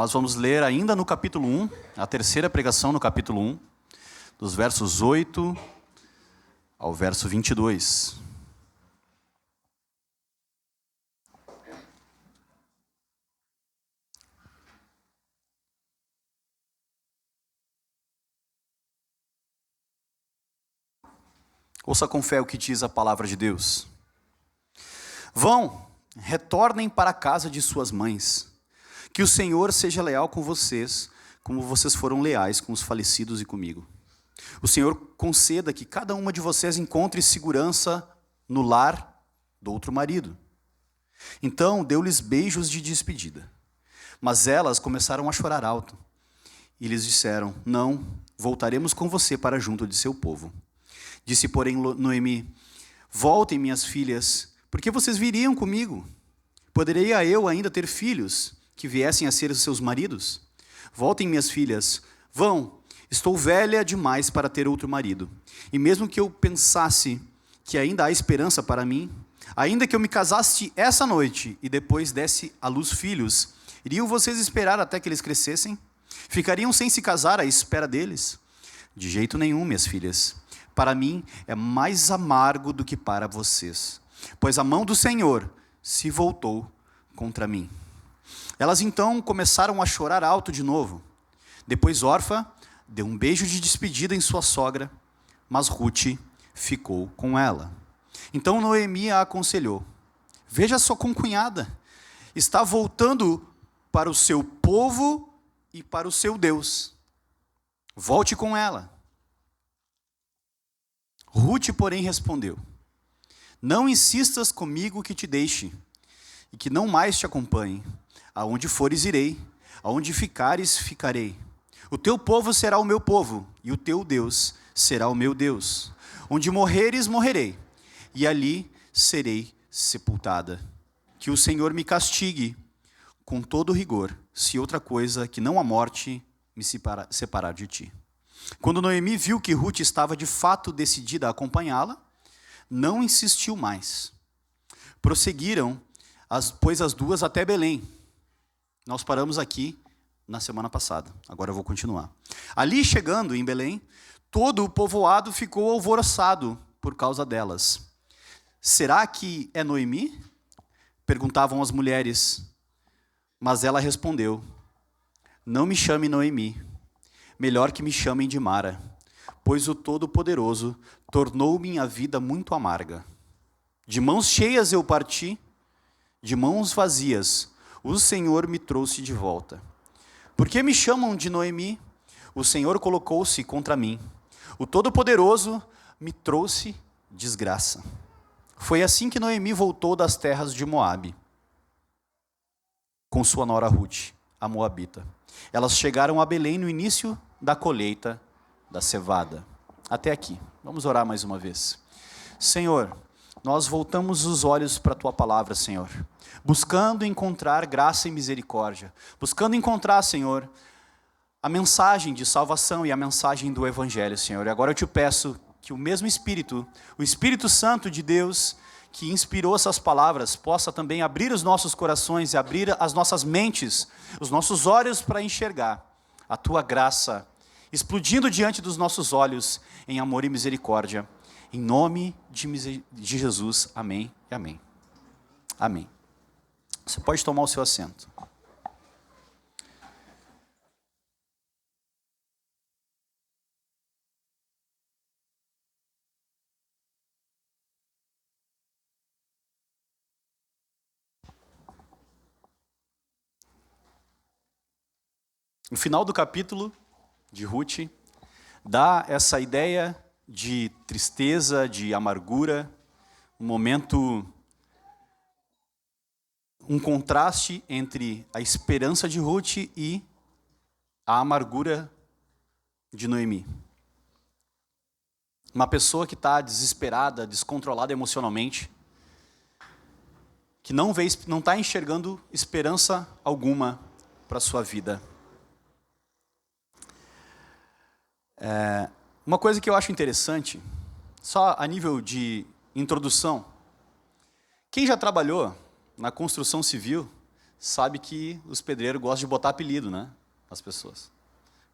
Nós vamos ler ainda no capítulo 1, a terceira pregação no capítulo 1, dos versos 8 ao verso 22. Ouça com fé o que diz a palavra de Deus. Vão, retornem para a casa de suas mães. Que o Senhor seja leal com vocês, como vocês foram leais com os falecidos e comigo. O Senhor conceda que cada uma de vocês encontre segurança no lar do outro marido. Então deu-lhes beijos de despedida. Mas elas começaram a chorar alto. E lhes disseram: não, voltaremos com você para junto de seu povo. Disse, porém, Noemi: voltem, minhas filhas, porque vocês viriam comigo. Poderia eu ainda ter filhos que viessem a ser os seus maridos? Voltem, minhas filhas, vão, estou velha demais para ter outro marido. E mesmo que eu pensasse que ainda há esperança para mim, ainda que eu me casasse essa noite e depois desse à luz filhos, iriam vocês esperar até que eles crescessem? Ficariam sem se casar à espera deles? De jeito nenhum, minhas filhas. Para mim é mais amargo do que para vocês, pois a mão do Senhor se voltou contra mim. Elas então começaram a chorar alto de novo. Depois Orfa deu um beijo de despedida em sua sogra, mas Ruth ficou com ela. Então Noemi a aconselhou: veja sua concunhada, está voltando para o seu povo e para o seu Deus. Volte com ela. Ruth, porém, respondeu: não insistas comigo que te deixe, e que não mais te acompanhe. Aonde fores, irei, aonde ficares, ficarei. O teu povo será o meu povo, e o teu Deus será o meu Deus. Onde morreres, morrerei, e ali serei sepultada. Que o Senhor me castigue com todo rigor, se outra coisa que não a morte me separar de ti. Quando Noemi viu que Ruth estava de fato decidida a acompanhá-la, não insistiu mais. Prosseguiram, pois as duas até Belém. Nós paramos aqui na semana passada, agora eu vou continuar. Ali chegando em Belém, todo o povoado ficou alvoroçado por causa delas. Será que é Noemi? Perguntavam as mulheres. Mas ela respondeu: não me chame Noemi. Melhor que me chamem de Mara, pois o Todo-Poderoso tornou minha vida muito amarga. De mãos cheias eu parti, de mãos vazias o Senhor me trouxe de volta. Por que me chamam de Noemi? O Senhor colocou-se contra mim. O Todo-Poderoso me trouxe desgraça. Foi assim que Noemi voltou das terras de Moabe, com sua nora Ruth, a moabita. Elas chegaram a Belém no início da colheita da cevada. Até aqui. Vamos orar mais uma vez. Senhor, nós voltamos os olhos para a Tua palavra, Senhor, buscando encontrar graça e misericórdia, buscando encontrar, Senhor, a mensagem de salvação e a mensagem do Evangelho, Senhor. E agora eu te peço que o mesmo Espírito, o Espírito Santo de Deus, que inspirou essas palavras, possa também abrir os nossos corações e abrir as nossas mentes, os nossos olhos para enxergar a Tua graça, explodindo diante dos nossos olhos em amor e misericórdia. Em nome de Jesus, amém e amém. Amém. Você pode tomar o seu assento. No final do capítulo de Ruth, dá essa ideia de tristeza, de amargura, um momento, um contraste entre a esperança de Ruth e a amargura de Noemi. Uma pessoa que está desesperada, descontrolada emocionalmente, que não está enxergando esperança alguma para a sua vida. Uma coisa que eu acho interessante, só a nível de introdução, quem já trabalhou na construção civil sabe que os pedreiros gostam de botar apelido, né? As pessoas.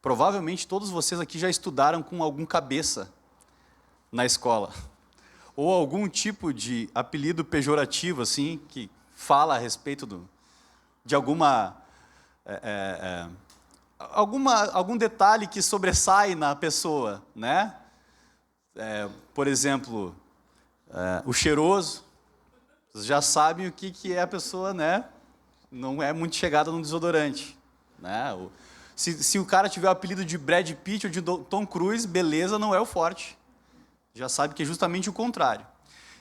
Provavelmente todos vocês aqui já estudaram com algum cabeça na escola. Ou algum tipo de apelido pejorativo, assim, que fala a respeito de algum detalhe que sobressai na pessoa, né? Por exemplo, o cheiroso. Vocês já sabem o que é a pessoa, né? Não é muito chegada no desodorante, né? Se o cara tiver o apelido de Brad Pitt ou de Tom Cruise, beleza, não é o forte. Já sabe que é justamente o contrário.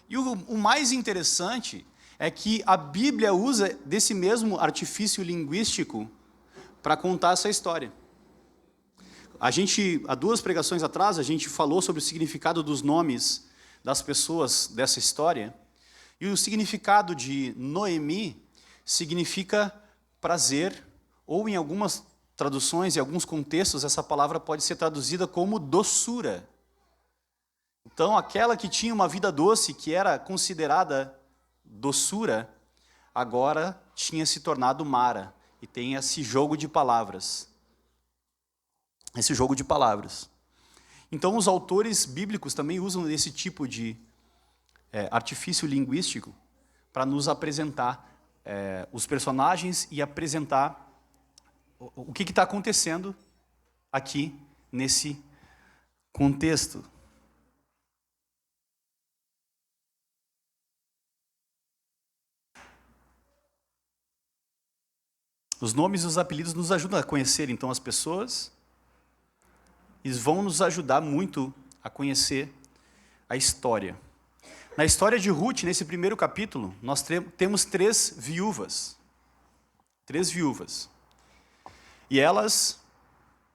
E o mais interessante é que a Bíblia usa desse mesmo artifício linguístico para contar essa história. Há 2 pregações atrás, a gente falou sobre o significado dos nomes das pessoas dessa história. E o significado de Noemi significa prazer, ou em algumas traduções, em alguns contextos, essa palavra pode ser traduzida como doçura. Então, aquela que tinha uma vida doce, que era considerada doçura, agora tinha se tornado Mara. E tem esse jogo de palavras. Então, os autores bíblicos também usam esse tipo de artifício linguístico para nos apresentar os personagens e apresentar o que está acontecendo aqui nesse contexto. Os nomes e os apelidos nos ajudam a conhecer, então, as pessoas. Eles vão nos ajudar muito a conhecer a história. Na história de Ruth, nesse primeiro capítulo, nós temos 3 viúvas. 3 viúvas. E elas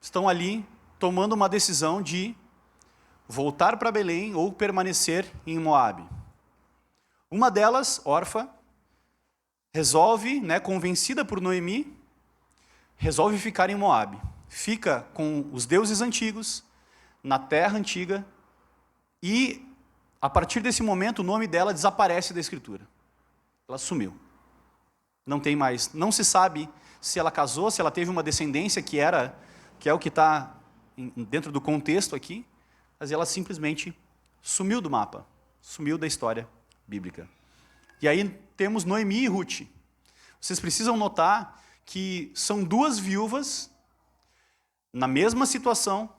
estão ali tomando uma decisão de voltar para Belém ou permanecer em Moabe. Uma delas, Orfa, resolve, convencida por Noemi, resolve ficar em Moabe. Fica com os deuses antigos, na terra antiga, e a partir desse momento o nome dela desaparece da escritura. Ela sumiu. Não tem mais, não se sabe se ela casou, se ela teve uma descendência que é o que está dentro do contexto aqui, mas ela simplesmente sumiu do mapa, sumiu da história bíblica. E aí temos Noemi e Ruth. Vocês precisam notar que são 2 viúvas na mesma situação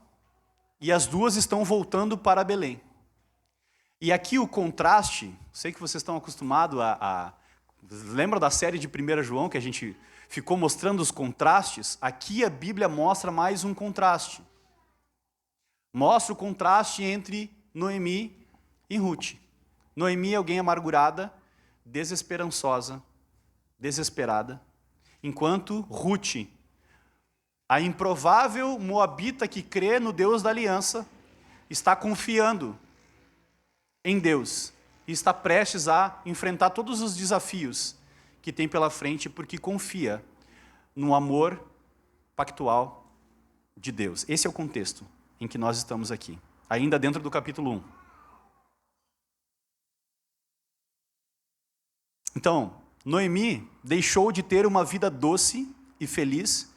e as 2 estão voltando para Belém. E aqui o contraste, sei que vocês estão acostumados lembra da série de 1 João que a gente ficou mostrando os contrastes? Aqui a Bíblia mostra mais um contraste. Mostra o contraste entre Noemi e Ruth. Noemi é alguém amargurada, desesperançosa, desesperada, enquanto Ruth, a improvável moabita que crê no Deus da aliança, está confiando em Deus e está prestes a enfrentar todos os desafios que tem pela frente, porque confia no amor pactual de Deus. Esse é o contexto em que nós estamos aqui, ainda dentro do capítulo 1. Então, Noemi deixou de ter uma vida doce e feliz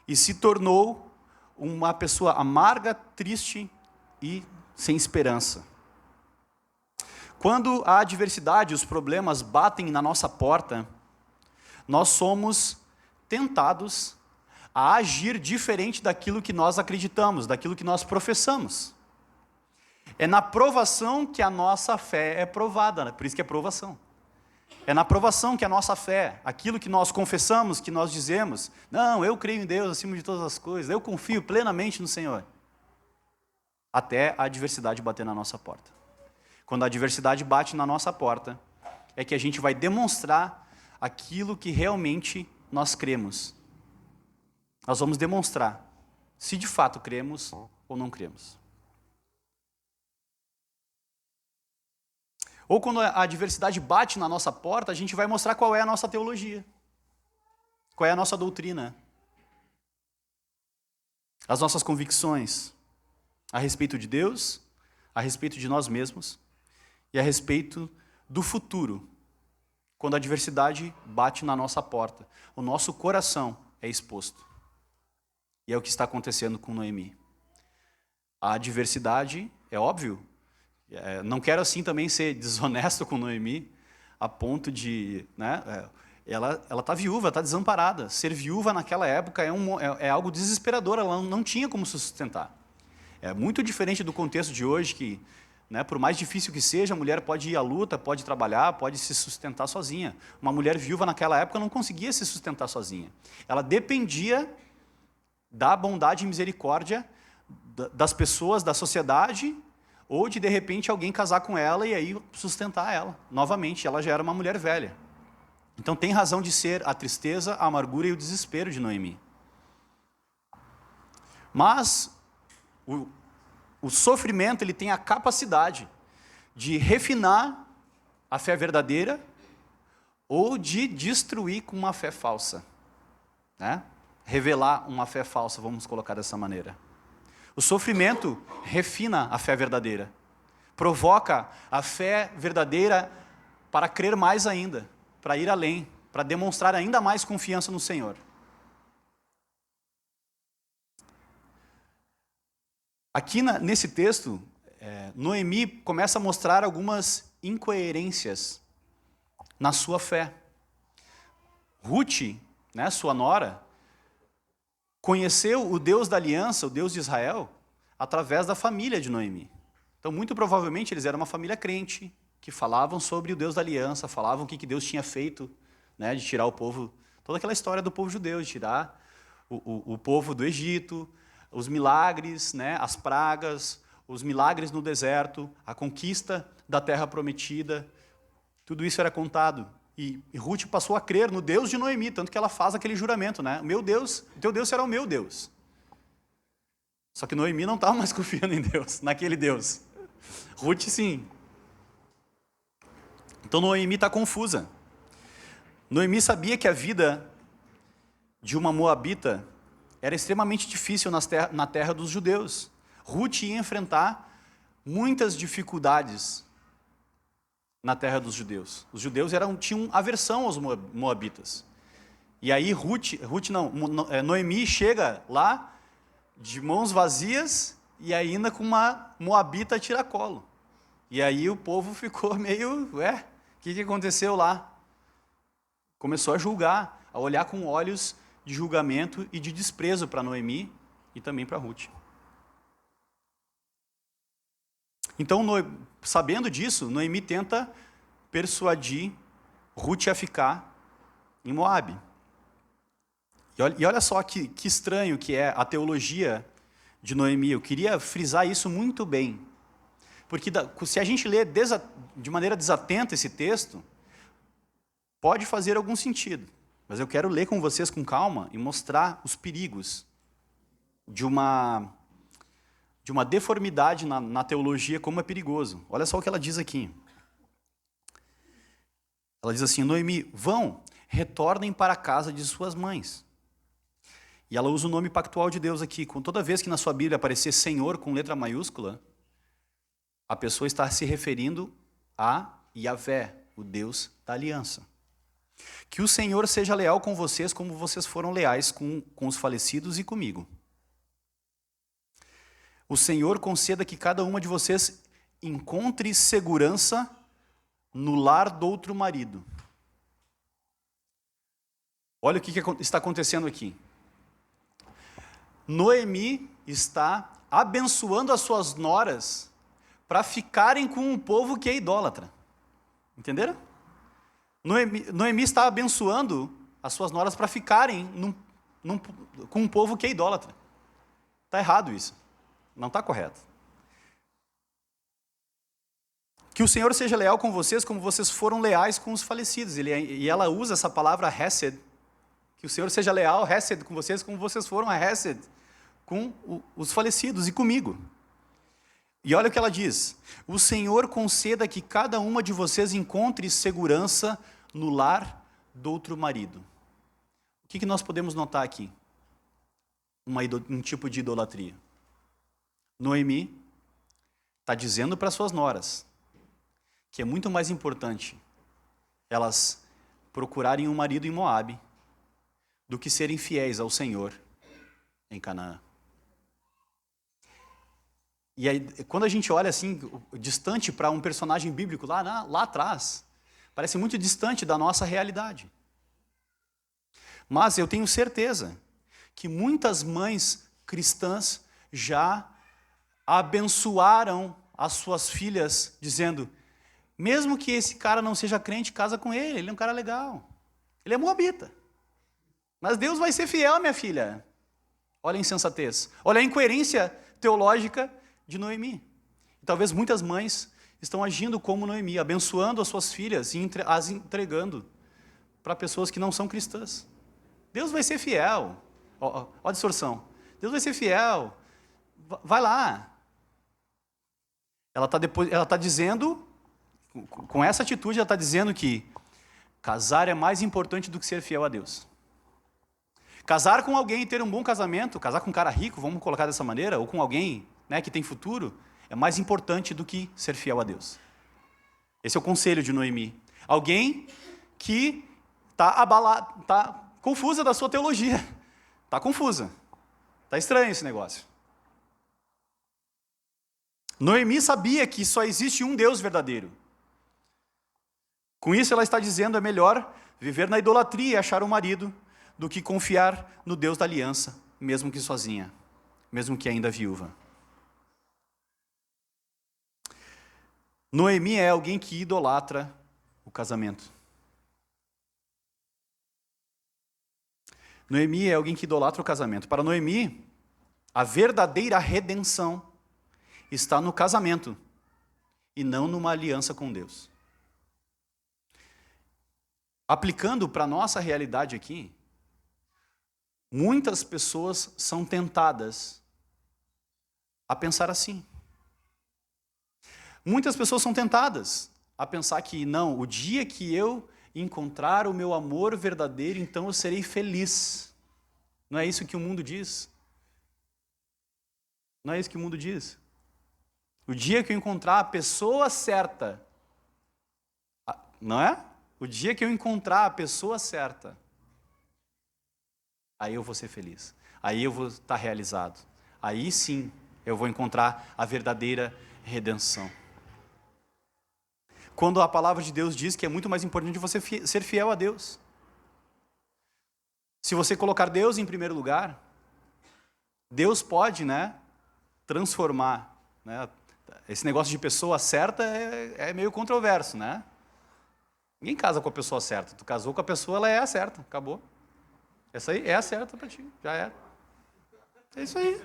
e se tornou uma pessoa amarga, triste e sem esperança. Quando a adversidade, os problemas batem na nossa porta, nós somos tentados a agir diferente daquilo que nós acreditamos, daquilo que nós professamos. É na provação que a nossa fé é provada, por isso que é provação. É na provação que a nossa fé, aquilo que nós confessamos, que nós dizemos, não, eu creio em Deus acima de todas as coisas, eu confio plenamente no Senhor, até a adversidade bater na nossa porta. Quando a adversidade bate na nossa porta, é que a gente vai demonstrar aquilo que realmente nós cremos. Nós vamos demonstrar se de fato cremos ou não cremos. Ou quando a adversidade bate na nossa porta, a gente vai mostrar qual é a nossa teologia, qual é a nossa doutrina, as nossas convicções a respeito de Deus, a respeito de nós mesmos e a respeito do futuro, quando a adversidade bate na nossa porta, o nosso coração é exposto. E é o que está acontecendo com Noemi. A adversidade, é óbvio, não quero assim também ser desonesto com Noemi, a ponto de, né, ela está viúva, está desamparada. Ser viúva naquela época é algo desesperador, ela não tinha como se sustentar. É muito diferente do contexto de hoje, que, né, por mais difícil que seja, a mulher pode ir à luta, pode trabalhar, pode se sustentar sozinha. Uma mulher viúva naquela época não conseguia se sustentar sozinha. Ela dependia da bondade e misericórdia das pessoas, da sociedade, ou de repente, alguém casar com ela e aí sustentar ela. Novamente, ela já era uma mulher velha. Então tem razão de ser a tristeza, a amargura e o desespero de Noemi. Mas o sofrimento, ele tem a capacidade de refinar a fé verdadeira ou de destruir com uma fé falsa, né? Revelar uma fé falsa, vamos colocar dessa maneira. O sofrimento refina a fé verdadeira, provoca a fé verdadeira para crer mais ainda, para ir além, para demonstrar ainda mais confiança no Senhor. Aqui nesse texto, Noemi começa a mostrar algumas incoerências na sua fé. Ruth, né, sua nora, conheceu o Deus da aliança, o Deus de Israel, através da família de Noemi. Então, muito provavelmente, eles eram uma família crente, que falavam sobre o Deus da aliança, falavam o que Deus tinha feito, né, de tirar o povo, toda aquela história do povo judeu, de tirar o povo do Egito, os milagres, né, as pragas, os milagres no deserto, a conquista da terra prometida, tudo isso era contado. E Ruth passou a crer no Deus de Noemi, tanto que ela faz aquele juramento, né? Meu Deus, o teu Deus será o meu Deus. Só que Noemi não estava mais confiando em Deus, naquele Deus. Ruth, sim. Então Noemi está confusa. Noemi sabia que a vida de uma moabita era extremamente difícil na terra dos judeus. Ruth ia enfrentar muitas dificuldades na terra dos judeus. Os judeus tinham aversão aos moabitas. E aí Noemi chega lá de mãos vazias e ainda com uma moabita a tiracolo. E aí o povo ficou meio, o que aconteceu lá? Começou a julgar, a olhar com olhos de julgamento e de desprezo para Noemi e também para Ruth. Então, sabendo disso, Noemi tenta persuadir Ruth a ficar em Moabe. E olha só que estranho que é a teologia de Noemi. Eu queria frisar isso muito bem. Porque se a gente lê de maneira desatenta esse texto, pode fazer algum sentido. Mas eu quero ler com vocês com calma e mostrar os perigos de uma deformidade na teologia, como é perigoso. Olha só o que ela diz aqui. Ela diz assim: Noemi, vão, retornem para a casa de suas mães. E ela usa o nome pactual de Deus aqui. Toda vez que na sua Bíblia aparecer Senhor com letra maiúscula, a pessoa está se referindo a Yahvé, o Deus da aliança. Que o Senhor seja leal com vocês como vocês foram leais com os falecidos e comigo. O Senhor conceda que cada uma de vocês encontre segurança no lar do outro marido. Olha o que está acontecendo aqui. Noemi está abençoando as suas noras para ficarem com um povo que é idólatra. Entenderam? Noemi está abençoando as suas noras para ficarem com um povo que é idólatra. Está errado isso. Não está correto. Que o Senhor seja leal com vocês como vocês foram leais com os falecidos. E ela usa essa palavra hesed. Que o Senhor seja leal, hesed, com vocês como vocês foram a hesed com os falecidos e comigo. E olha o que ela diz. O Senhor conceda que cada uma de vocês encontre segurança no lar do outro marido. O que nós podemos notar aqui? Um tipo de idolatria. Noemi está dizendo para suas noras que é muito mais importante elas procurarem um marido em Moabe do que serem fiéis ao Senhor em Canaã. E aí, quando a gente olha assim, distante para um personagem bíblico lá atrás, parece muito distante da nossa realidade. Mas eu tenho certeza que muitas mães cristãs já abençoaram as suas filhas, dizendo, mesmo que esse cara não seja crente, casa com ele é um cara legal. Ele é moabita. Mas Deus vai ser fiel, minha filha. Olha a insensatez. Olha a incoerência teológica de Noemi. E talvez muitas mães estão agindo como Noemi, abençoando as suas filhas e as entregando para pessoas que não são cristãs. Deus vai ser fiel. Ó a distorção. Deus vai ser fiel. Vai lá. Ela está dizendo, com essa atitude, ela está dizendo que casar é mais importante do que ser fiel a Deus. Casar com alguém e ter um bom casamento, casar com um cara rico, vamos colocar dessa maneira, ou com alguém, né, que tem futuro, é mais importante do que ser fiel a Deus. Esse é o conselho de Noemi. Alguém que está abalado, está confusa da sua teologia. Está confusa. Está estranho esse negócio. Noemi sabia que só existe um Deus verdadeiro. Com isso ela está dizendo, é melhor viver na idolatria e achar um marido do que confiar no Deus da aliança, mesmo que sozinha, mesmo que ainda viúva. Noemi é alguém que idolatra o casamento. Noemi é alguém que idolatra o casamento. Para Noemi, a verdadeira redenção está no casamento e não numa aliança com Deus. Aplicando para a nossa realidade aqui, muitas pessoas são tentadas a pensar assim. Muitas pessoas são tentadas a pensar que, não, o dia que eu encontrar o meu amor verdadeiro, então eu serei feliz. Não é isso que o mundo diz? Não é isso que o mundo diz? O dia que eu encontrar a pessoa certa, não é? O dia que eu encontrar a pessoa certa, aí eu vou ser feliz. Aí eu vou estar realizado. Aí sim eu vou encontrar a verdadeira redenção. Quando a palavra de Deus diz que é muito mais importante você ser fiel a Deus. Se você colocar Deus em primeiro lugar, Deus pode, transformar, Esse negócio de pessoa certa é meio controverso, né? Ninguém casa com a pessoa certa. Tu casou com a pessoa, ela é a certa, acabou. Essa aí é a certa para ti, já era. É isso aí.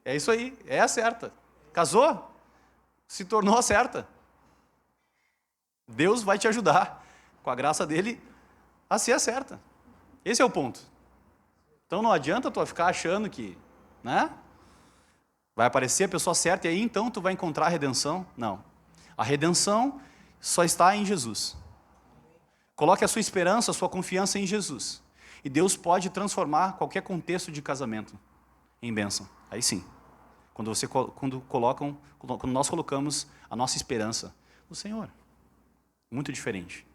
É isso aí, é a certa. Casou, se tornou a certa. Deus vai te ajudar, com a graça dele, a ser a certa. Esse é o ponto. Então não adianta tu ficar achando que, vai aparecer a pessoa certa e aí então tu vai encontrar a redenção. Não. A redenção só está em Jesus. Coloque a sua esperança, a sua confiança em Jesus. E Deus pode transformar qualquer contexto de casamento em bênção. Aí sim. Quando nós colocamos a nossa esperança no Senhor. Muito diferente.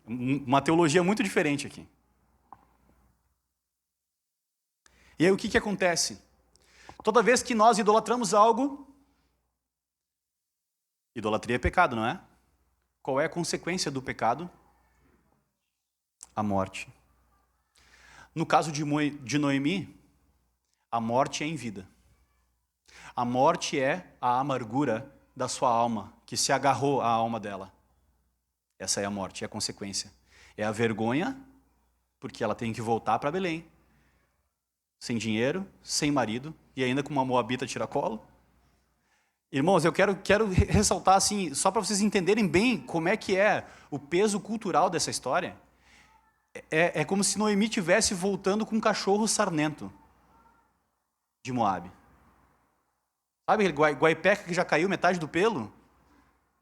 Uma teologia muito diferente aqui. E aí o que acontece? Toda vez que nós idolatramos algo, idolatria é pecado, não é? Qual é a consequência do pecado? A morte. No caso de Noemi, a morte é em vida. A morte é a amargura da sua alma, que se agarrou à alma dela. Essa é a morte, é a consequência. É a vergonha, porque ela tem que voltar para Belém. Sem dinheiro, sem marido, e ainda com uma moabita tiracolo. Irmãos, eu quero ressaltar assim, só para vocês entenderem bem como é que é o peso cultural dessa história. É como se Noemi estivesse voltando com um cachorro sarnento de Moabe. Sabe aquele guaipeca que já caiu metade do pelo?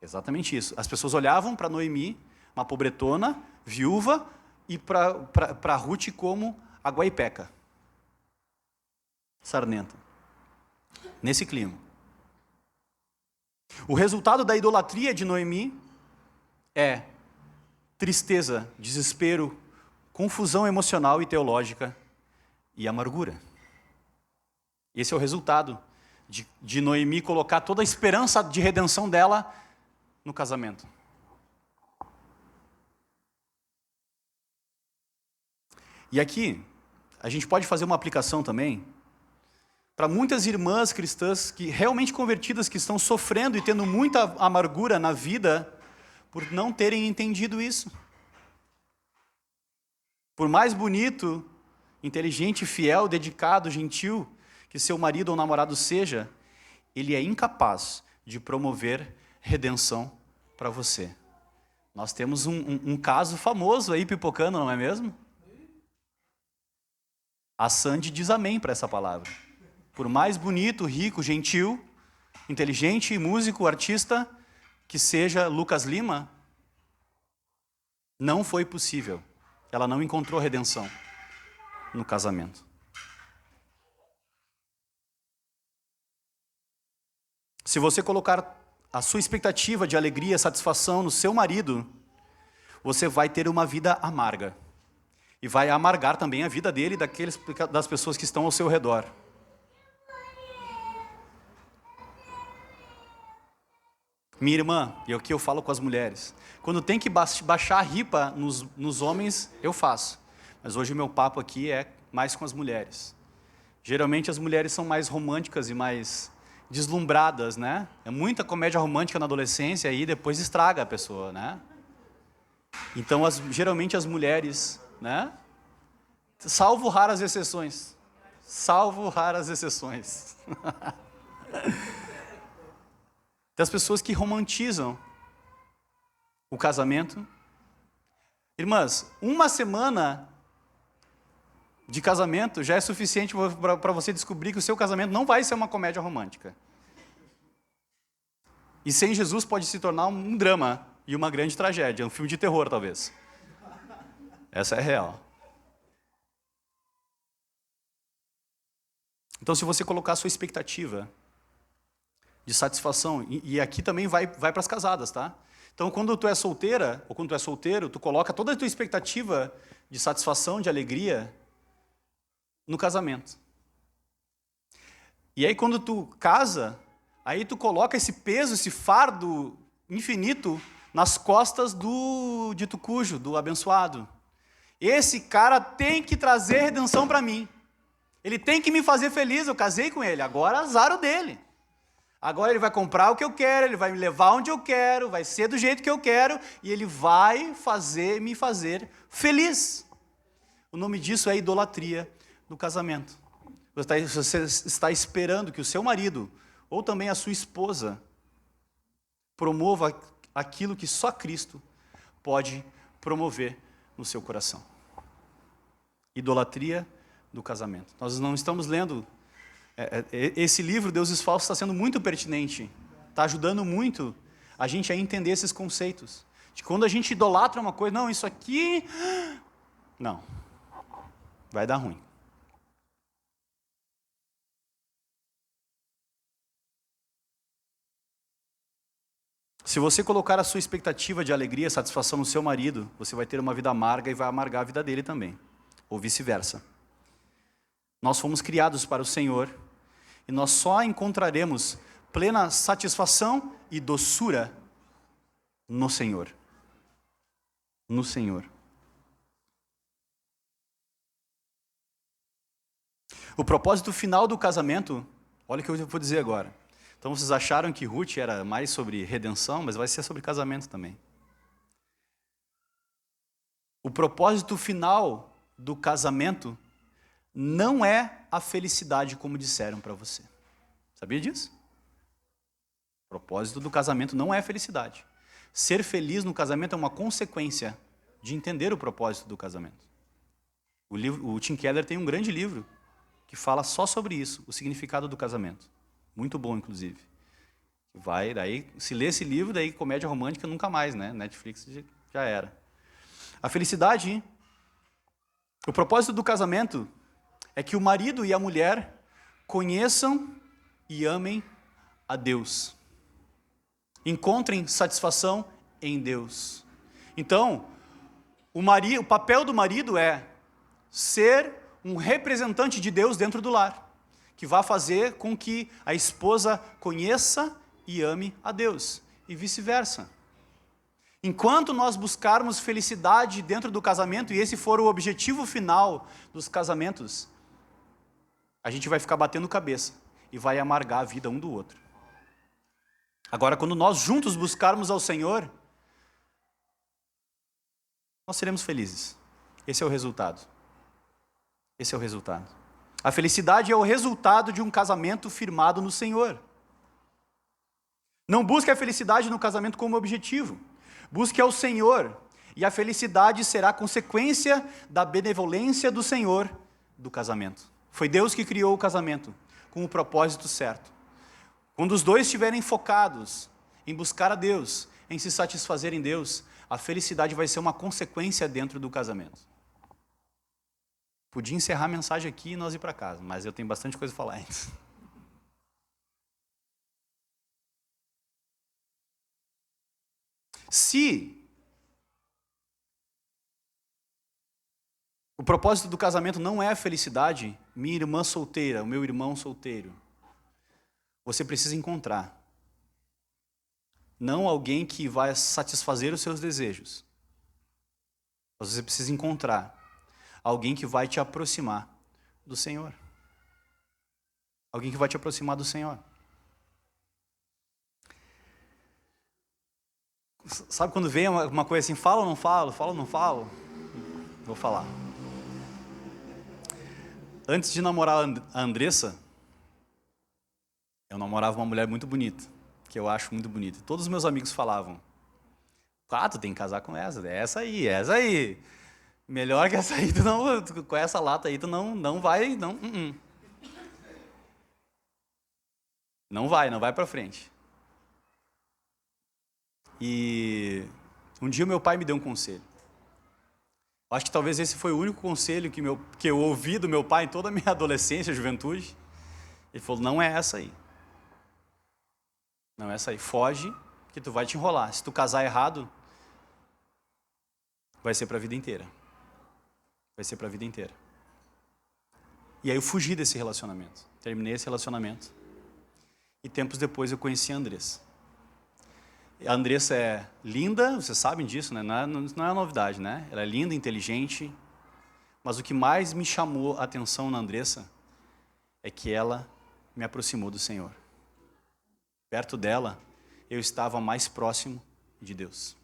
Exatamente isso. As pessoas olhavam para Noemi, uma pobretona, viúva, e para Ruth como a guaipeca. Sarnenta. Nesse clima. O resultado da idolatria de Noemi é tristeza, desespero, confusão emocional e teológica e amargura. Esse é o resultado de Noemi colocar toda a esperança de redenção dela no casamento. E aqui, a gente pode fazer uma aplicação também para muitas irmãs cristãs que realmente convertidas, que estão sofrendo e tendo muita amargura na vida por não terem entendido isso. Por mais bonito, inteligente, fiel, dedicado, gentil que seu marido ou namorado seja, ele é incapaz de promover redenção para você. Nós temos um caso famoso aí pipocando, não é mesmo? A Sandy diz amém para essa palavra. Por mais bonito, rico, gentil, inteligente, músico, artista que seja Lucas Lima, não foi possível. Ela não encontrou redenção no casamento. Se você colocar a sua expectativa de alegria, satisfação no seu marido, você vai ter uma vida amarga. E vai amargar também a vida dele e das pessoas que estão ao seu redor. Minha irmã, e aqui eu falo com as mulheres, quando tem que baixar a ripa nos homens, eu faço. Mas hoje o meu papo aqui é mais com as mulheres. Geralmente as mulheres são mais românticas e mais deslumbradas, né? É muita comédia romântica na adolescência e depois estraga a pessoa, né? Então, geralmente as mulheres, né? Salvo raras exceções. Salvo raras exceções. Tem as pessoas que romantizam o casamento. Irmãs, uma semana de casamento já é suficiente para você descobrir que o seu casamento não vai ser uma comédia romântica. E sem Jesus pode se tornar um drama e uma grande tragédia, um filme de terror, talvez. Essa é real. Então, se você colocar a sua expectativa de satisfação, e aqui também vai para as casadas, tá? Então, quando tu é solteira, ou quando tu é solteiro, tu coloca toda a tua expectativa de satisfação, de alegria, no casamento. E aí, quando tu casa, aí tu coloca esse peso, esse fardo infinito nas costas do dito cujo, do abençoado. Esse cara tem que trazer redenção para mim. Ele tem que me fazer feliz, eu casei com ele, agora azar o dele. Agora ele vai comprar o que eu quero, ele vai me levar onde eu quero, vai ser do jeito que eu quero, e ele vai me fazer feliz. O nome disso é idolatria do casamento. Você está esperando que o seu marido, ou também a sua esposa, promova aquilo que só Cristo pode promover no seu coração. Idolatria do casamento. Nós não estamos lendo esse livro, Deuses Falsos, está sendo muito pertinente, está ajudando muito a gente a entender esses conceitos. De quando a gente idolatra uma coisa, não, isso aqui, não, vai dar ruim. Se você colocar a sua expectativa de alegria, satisfação no seu marido, você vai ter uma vida amarga e vai amargar a vida dele também, ou vice-versa. Nós fomos criados para o Senhor, e nós só encontraremos plena satisfação e doçura no Senhor. No Senhor. O propósito final do casamento, olha o que eu vou dizer agora. Então vocês acharam que Ruth era mais sobre redenção, mas vai ser sobre casamento também. O propósito final do casamento não é a felicidade, como disseram para você. Sabia disso? O propósito do casamento não é a felicidade. Ser feliz no casamento é uma consequência de entender o propósito do casamento. O Tim Keller tem um grande livro que fala só sobre isso, o significado do casamento. Muito bom, inclusive. Daí, se lê esse livro, daí comédia romântica nunca mais, né? Netflix já era. A felicidade, o propósito do casamento é que o marido e a mulher conheçam e amem a Deus. Encontrem satisfação em Deus. Então, O papel do marido é ser um representante de Deus dentro do lar, que vai fazer com que a esposa conheça e ame a Deus, e vice-versa. Enquanto nós buscarmos felicidade dentro do casamento, e esse for o objetivo final dos casamentos, a gente vai ficar batendo cabeça e vai amargar a vida um do outro. Agora, quando nós juntos buscarmos ao Senhor, nós seremos felizes. Esse é o resultado. Esse é o resultado. A felicidade é o resultado de um casamento firmado no Senhor. Não busque a felicidade no casamento como objetivo. Busque ao Senhor, e a felicidade será consequência da benevolência do Senhor do casamento. Foi Deus que criou o casamento, com o propósito certo. Quando os dois estiverem focados em buscar a Deus, em se satisfazer em Deus, a felicidade vai ser uma consequência dentro do casamento. Podia encerrar a mensagem aqui e nós ir para casa, mas eu tenho bastante coisa a falar antes. Se o propósito do casamento não é a felicidade, minha irmã solteira, o meu irmão solteiro, você precisa encontrar não alguém que vai satisfazer os seus desejos, mas você precisa encontrar alguém que vai te aproximar do Senhor. Alguém que vai te aproximar do Senhor. Sabe quando vem uma coisa assim, falo ou não falo, falo ou não falo? Vou falar. Antes de namorar a Andressa, eu namorava uma mulher muito bonita, que eu acho muito bonita. Todos os meus amigos falavam, tu tem que casar com essa, é essa aí, é essa aí. Melhor que essa aí, com essa lata aí, tu não vai, não. Não vai pra frente. E um dia o meu pai me deu um conselho. Acho que talvez esse foi o único conselho que eu ouvi do meu pai em toda a minha adolescência, juventude. Ele falou, não é essa aí. Não é essa aí. Foge, que tu vai te enrolar. Se tu casar errado, vai ser para a vida inteira. Vai ser para a vida inteira. E aí eu fugi desse relacionamento. Terminei esse relacionamento. E tempos depois eu conheci a Andressa. A Andressa é linda, vocês sabem disso, né? Não é novidade, né? Ela é linda, inteligente. Mas o que mais me chamou a atenção na Andressa é que ela me aproximou do Senhor. Perto dela, eu estava mais próximo de Deus.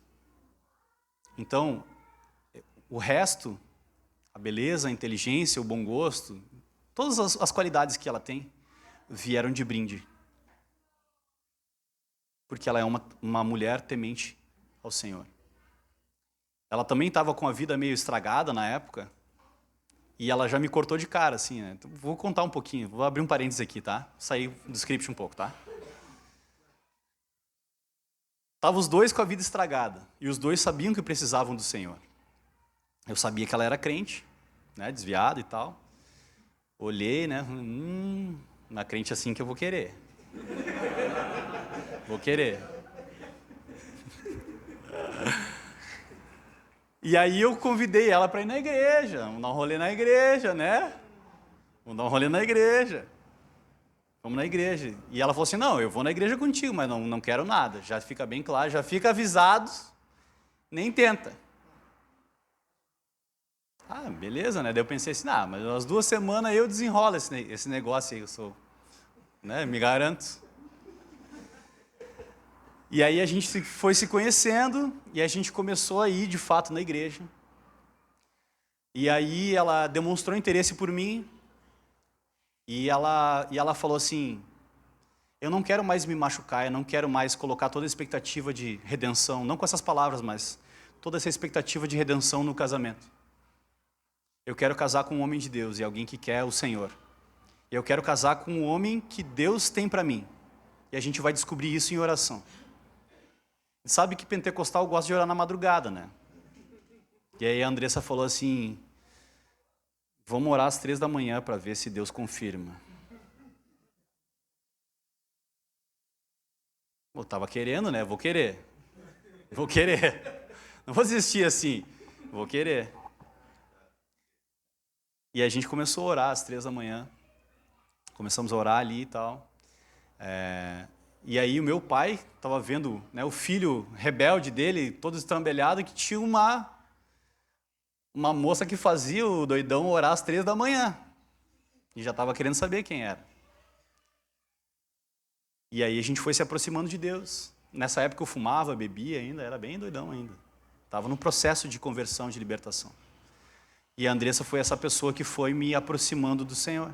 Então, o resto, a beleza, a inteligência, o bom gosto, todas as qualidades que ela tem, vieram de brinde. Porque ela é uma mulher temente ao Senhor. Ela também estava com a vida meio estragada na época, e ela já me cortou de cara, assim, né? Então, vou contar um pouquinho, vou abrir um parênteses aqui, tá? Sair do script um pouco, tá? Estavam os dois com a vida estragada, e os dois sabiam que precisavam do Senhor. Eu sabia que ela era crente, né, desviada e tal. Olhei, né, uma crente assim que eu vou querer. Vou querer. E aí eu convidei ela para ir na igreja, vamos dar um rolê na igreja, né? Vamos dar um rolê na igreja. Vamos na igreja. E ela falou assim, não, eu vou na igreja contigo, mas não quero nada. Já fica bem claro, já fica avisado, nem tenta. Ah, beleza, né? Daí eu pensei assim, mas umas 2 semanas eu desenrolo esse negócio aí, eu sou, né? Me garanto. E aí a gente foi se conhecendo e a gente começou a ir de fato na igreja. E aí ela demonstrou interesse por mim e ela falou assim, eu não quero mais me machucar, eu não quero mais colocar toda a expectativa de redenção, não com essas palavras, mas toda essa expectativa de redenção no casamento. Eu quero casar com um homem de Deus e alguém que quer o Senhor. Eu quero casar com um homem que Deus tem para mim. E a gente vai descobrir isso em oração. Sabe que pentecostal gosta de orar na madrugada, né? E aí a Andressa falou assim, vamos orar às 3 da manhã para ver se Deus confirma. Eu estava querendo, né? Vou querer. Não vou desistir assim. Vou querer. E a gente começou a orar às 3 da manhã. Começamos a orar ali e tal. E aí o meu pai estava vendo, né, o filho rebelde dele, todo estrambelhado, que tinha uma moça que fazia o doidão orar às 3 da manhã. E já estava querendo saber quem era. E aí a gente foi se aproximando de Deus. Nessa época eu fumava, bebia ainda, era bem doidão ainda. Estava no processo de conversão, de libertação. E a Andressa foi essa pessoa que foi me aproximando do Senhor.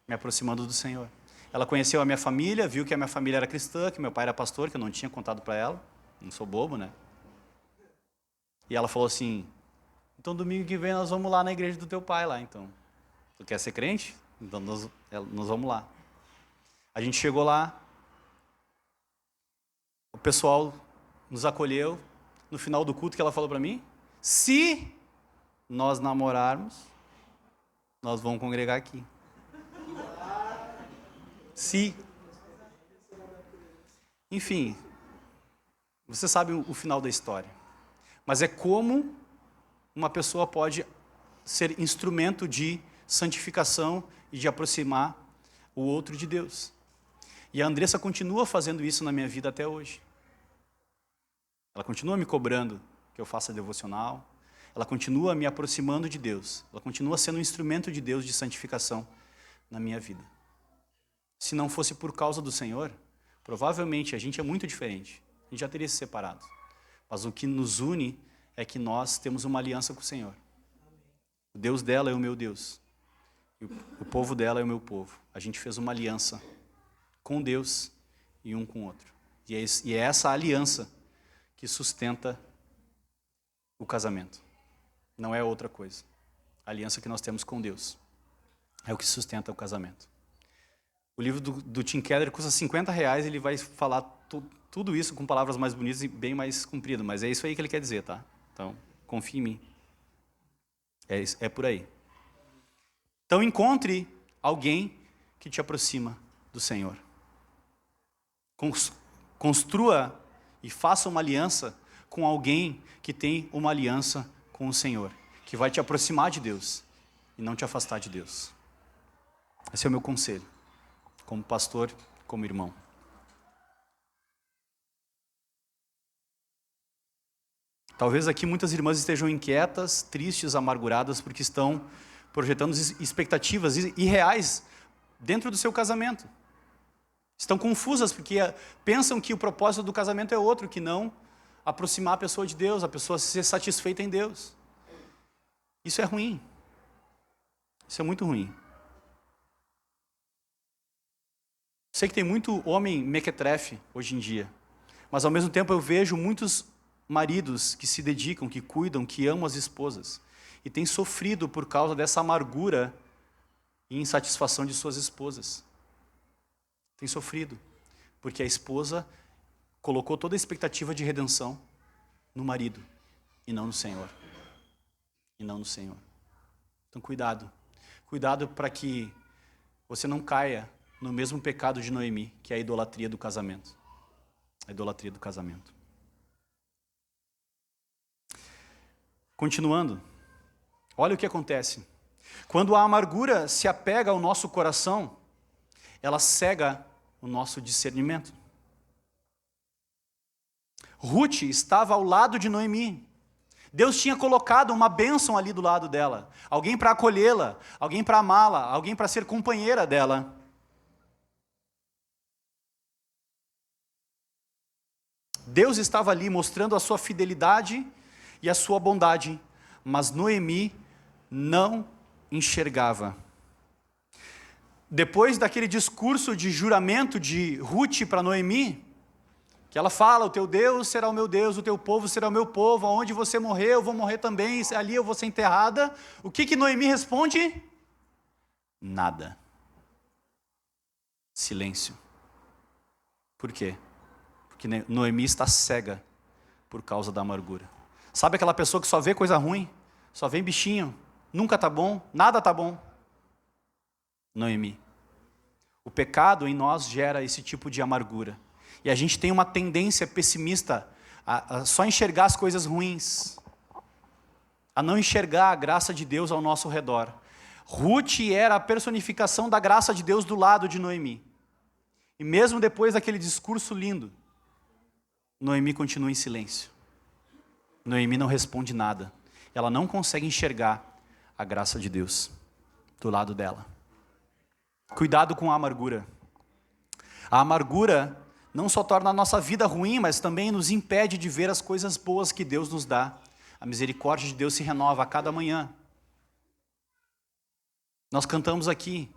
Me aproximando do Senhor. Ela conheceu a minha família, viu que a minha família era cristã, que meu pai era pastor, que eu não tinha contado para ela. Não sou bobo, né? E ela falou assim, então domingo que vem nós vamos lá na igreja do teu pai lá, então. Tu quer ser crente? Então nós vamos lá. A gente chegou lá, o pessoal nos acolheu. No final do culto que ela falou para mim, se nós namorarmos, nós vamos congregar aqui. Se. Enfim, você sabe o final da história. Mas é como uma pessoa pode ser instrumento de santificação e de aproximar o outro de Deus. E a Andressa continua fazendo isso na minha vida até hoje. Ela continua me cobrando que eu faça devocional. Ela continua me aproximando de Deus. Ela continua sendo um instrumento de Deus de santificação na minha vida. Se não fosse por causa do Senhor, provavelmente a gente é muito diferente. A gente já teria se separado. Mas o que nos une é que nós temos uma aliança com o Senhor. O Deus dela é o meu Deus. E o povo dela é o meu povo. A gente fez uma aliança com Deus e um com o outro. E é essa aliança que sustenta o casamento. Não é outra coisa. A aliança que nós temos com Deus é o que sustenta o casamento. O livro do Tim Keller custa R$50, ele vai falar tudo isso com palavras mais bonitas e bem mais comprido, mas é isso aí que ele quer dizer, tá? Então, confie em mim. É por aí. Então, encontre alguém que te aproxima do Senhor. Construa e faça uma aliança com alguém que tem uma aliança com o Senhor, que vai te aproximar de Deus e não te afastar de Deus. Esse é o meu conselho, como pastor, como irmão. Talvez aqui muitas irmãs estejam inquietas, tristes, amarguradas, porque estão projetando expectativas irreais dentro do seu casamento. Estão confusas porque pensam que o propósito do casamento é outro, que não aproximar a pessoa de Deus, a pessoa ser satisfeita em Deus. Isso é ruim. Isso é muito ruim. Sei que tem muito homem mequetrefe hoje em dia, mas ao mesmo tempo eu vejo muitos maridos que se dedicam, que cuidam, que amam as esposas e têm sofrido por causa dessa amargura e insatisfação de suas esposas. Tem sofrido, porque a esposa colocou toda a expectativa de redenção no marido e não no Senhor. E não no Senhor. Então cuidado. Cuidado para que você não caia no mesmo pecado de Noemi, que é a idolatria do casamento. A idolatria do casamento. Continuando, olha o que acontece. Quando a amargura se apega ao nosso coração, ela cega o nosso discernimento. Ruth estava ao lado de Noemi. Deus tinha colocado uma bênção ali do lado dela. Alguém para acolhê-la, alguém para amá-la, alguém para ser companheira dela. Deus estava ali mostrando a sua fidelidade e a sua bondade, mas Noemi não enxergava. Depois daquele discurso de juramento de Ruth para Noemi, que ela fala, o teu Deus será o meu Deus, o teu povo será o meu povo, aonde você morrer, eu vou morrer também, ali eu vou ser enterrada. O que Noemi responde? Nada. Silêncio. Por quê? Porque Noemi está cega por causa da amargura. Sabe aquela pessoa que só vê coisa ruim? Só vê bichinho? Nunca está bom? Nada está bom? Noemi. O pecado em nós gera esse tipo de amargura. E a gente tem uma tendência pessimista a só enxergar as coisas ruins. a não enxergar a graça de Deus ao nosso redor. Ruth era a personificação da graça de Deus do lado de Noemi. E mesmo depois daquele discurso lindo, Noemi continua em silêncio. Noemi não responde nada. Ela não consegue enxergar a graça de Deus do lado dela. Cuidado com a amargura. A amargura não só torna a nossa vida ruim, mas também nos impede de ver as coisas boas que Deus nos dá. A misericórdia de Deus se renova a cada manhã. Nós cantamos aqui,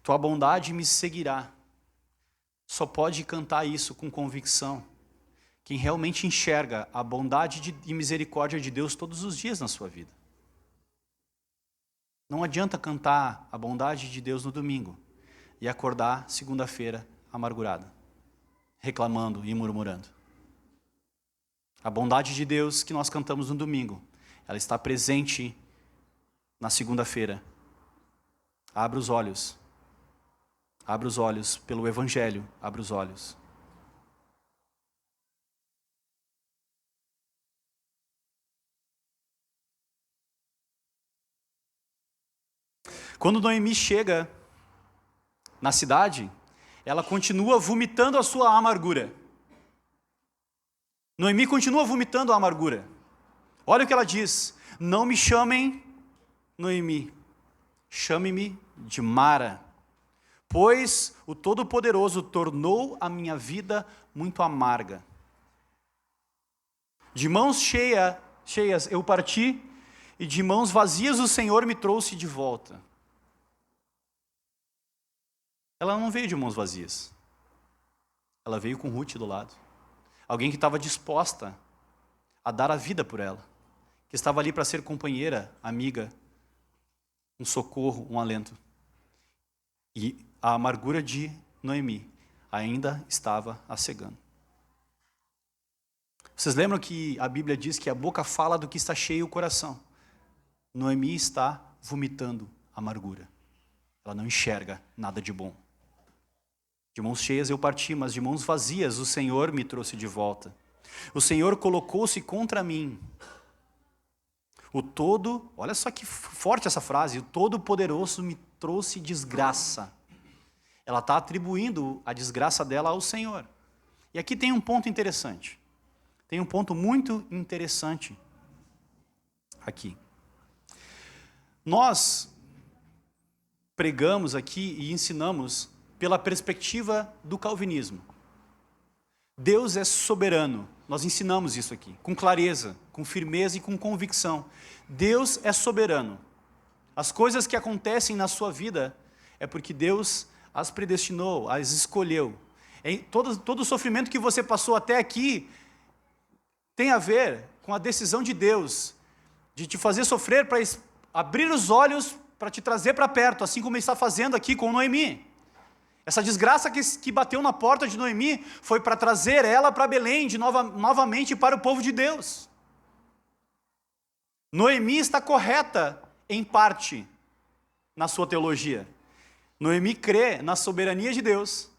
tua bondade me seguirá. Só pode cantar isso com convicção quem realmente enxerga a bondade e misericórdia de Deus todos os dias na sua vida. Não adianta cantar a bondade de Deus no domingo e acordar segunda-feira amargurado, reclamando e murmurando. A bondade de Deus que nós cantamos no domingo, ela está presente na segunda-feira. Abra os olhos. Abra os olhos pelo Evangelho. Abra os olhos. Quando Noemi chega na cidade, ela continua vomitando a sua amargura. Noemi continua vomitando a amargura. Olha o que ela diz: não me chamem Noemi, chame-me de Mara, pois o Todo-Poderoso tornou a minha vida muito amarga. De mãos cheias eu parti, e de mãos vazias o Senhor me trouxe de volta. Ela não veio de mãos vazias. Ela veio com Ruth do lado. Alguém que estava disposta a dar a vida por ela. Que estava ali para ser companheira, amiga, um socorro, um alento. E a amargura de Noemi ainda estava a cegando. Vocês lembram que a Bíblia diz que a boca fala do que está cheio o coração? Noemi está vomitando amargura. Ela não enxerga nada de bom. De mãos cheias eu parti, mas de mãos vazias o Senhor me trouxe de volta. O Senhor colocou-se contra mim. Olha só que forte essa frase, o Todo-Poderoso me trouxe desgraça. Ela está atribuindo a desgraça dela ao Senhor. E aqui tem um ponto interessante. Tem um ponto muito interessante aqui. Nós pregamos aqui e ensinamos pela perspectiva do calvinismo. Deus é soberano. Nós ensinamos isso aqui, com clareza, com firmeza e com convicção. Deus é soberano. As coisas que acontecem na sua vida é porque Deus as predestinou, as escolheu. Todo o sofrimento que você passou até aqui tem a ver com a decisão de Deus de te fazer sofrer para abrir os olhos para te trazer para perto, assim como Ele está fazendo aqui com Noemi. Essa desgraça que bateu na porta de Noemi foi para trazer ela para Belém novamente para o povo de Deus. Noemi está correta em parte na sua teologia. Noemi crê na soberania de Deus,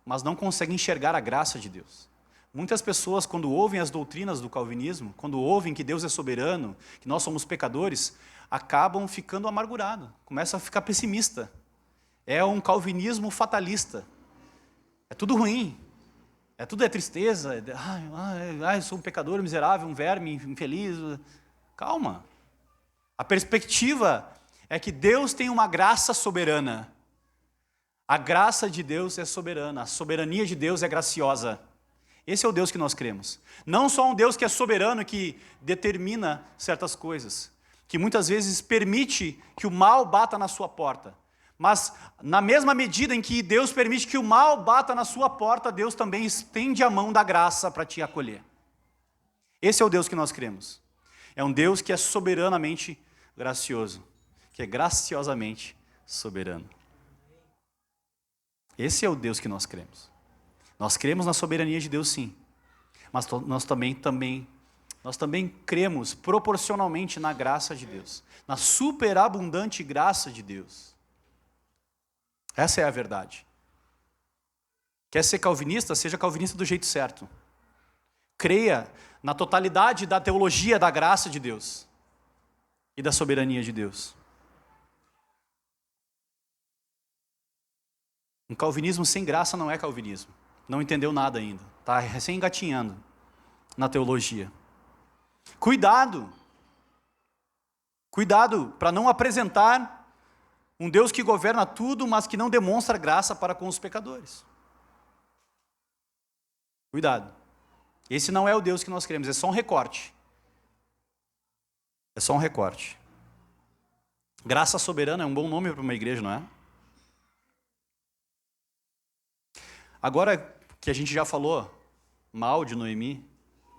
mas não consegue enxergar a graça de Deus. Muitas pessoas, quando ouvem as doutrinas do calvinismo, quando ouvem que Deus é soberano, que nós somos pecadores, acabam ficando amargurados, começam a ficar pessimista. É um calvinismo fatalista. É tudo ruim. Tudo é tristeza. Eu sou um pecador miserável, um verme infeliz. Calma. A perspectiva é que Deus tem uma graça soberana. A graça de Deus é soberana. A soberania de Deus é graciosa. Esse é o Deus que nós cremos. Não só um Deus que é soberano, que determina certas coisas, que muitas vezes permite que o mal bata na sua porta. Mas, na mesma medida em que Deus permite que o mal bata na sua porta, Deus também estende a mão da graça para te acolher. Esse é o Deus que nós cremos. É um Deus que é soberanamente gracioso, que é graciosamente soberano. Esse é o Deus que nós cremos. Nós cremos na soberania de Deus, sim. Mas nós também cremos proporcionalmente na graça de Deus, na superabundante graça de Deus. Essa é a verdade. Quer ser calvinista? Seja calvinista do jeito certo. creia na totalidade da teologia da graça de Deus e da soberania de Deus. Um calvinismo sem graça não é calvinismo. Não entendeu nada ainda. Está recém engatinhando na teologia. Cuidado! Cuidado para não apresentar um Deus que governa tudo, mas que não demonstra graça para com os pecadores. Cuidado. Esse não é o Deus que nós queremos, é só um recorte. É só um recorte. Graça soberana é um bom nome para uma igreja, não é? Agora que a gente já falou mal de Noemi,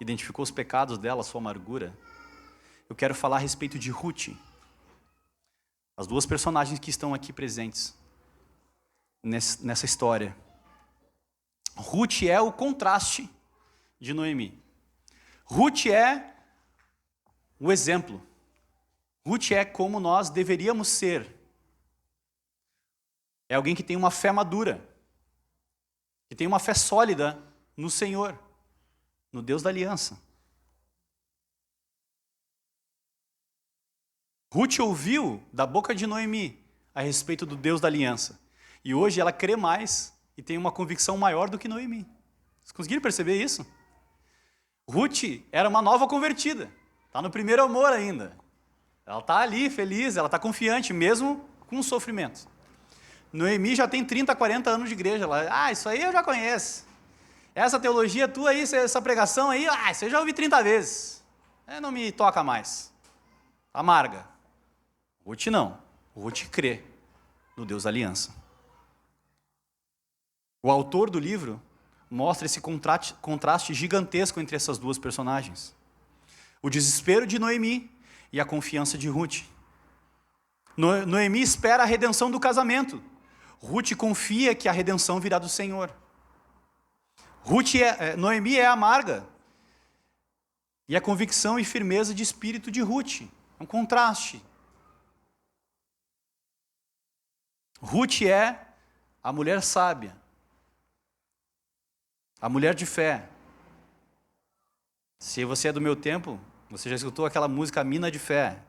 identificou os pecados dela, sua amargura, eu quero falar a respeito de Ruth. As duas personagens que estão aqui presentes nessa história. Ruth é o contraste de Noemi. Ruth é o exemplo. Ruth é como nós deveríamos ser. É alguém que tem uma fé madura, que tem uma fé sólida no Senhor, no Deus da aliança. Ruth ouviu da boca de Noemi a respeito do Deus da aliança. E hoje ela crê mais e tem uma convicção maior do que Noemi. Vocês conseguiram perceber isso? Ruth era uma nova convertida. Está no primeiro amor ainda. Ela está ali feliz, ela está confiante, mesmo com o sofrimento. Noemi já tem 30, 40 anos de igreja. Ela, isso aí eu já conheço. Essa teologia tua aí, essa pregação aí, isso eu já ouvi 30 vezes. Não me toca mais. Amarga. Ruth não. Ruth crê no Deus da aliança. O autor do livro mostra esse contraste gigantesco entre essas duas personagens. O desespero de Noemi e a confiança de Ruth. Noemi espera a redenção do casamento. Ruth confia que a redenção virá do Senhor. Noemi é amarga. E a convicção e firmeza de espírito de Ruth. É um contraste. Ruth é a mulher sábia. A mulher de fé. Se você é do meu tempo, você já escutou aquela música Mina de Fé.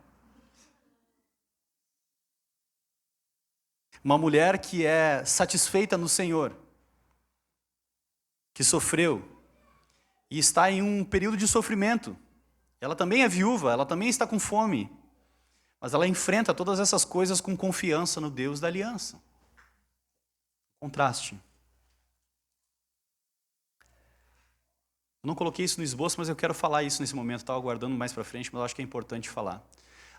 Uma mulher que é satisfeita no Senhor, que sofreu e está em um período de sofrimento. Ela também é viúva, ela também está com fome, mas ela enfrenta todas essas coisas com confiança no Deus da aliança. Contraste. Eu não coloquei isso no esboço, mas eu quero falar isso nesse momento. Estava aguardando mais para frente, mas eu acho que é importante falar.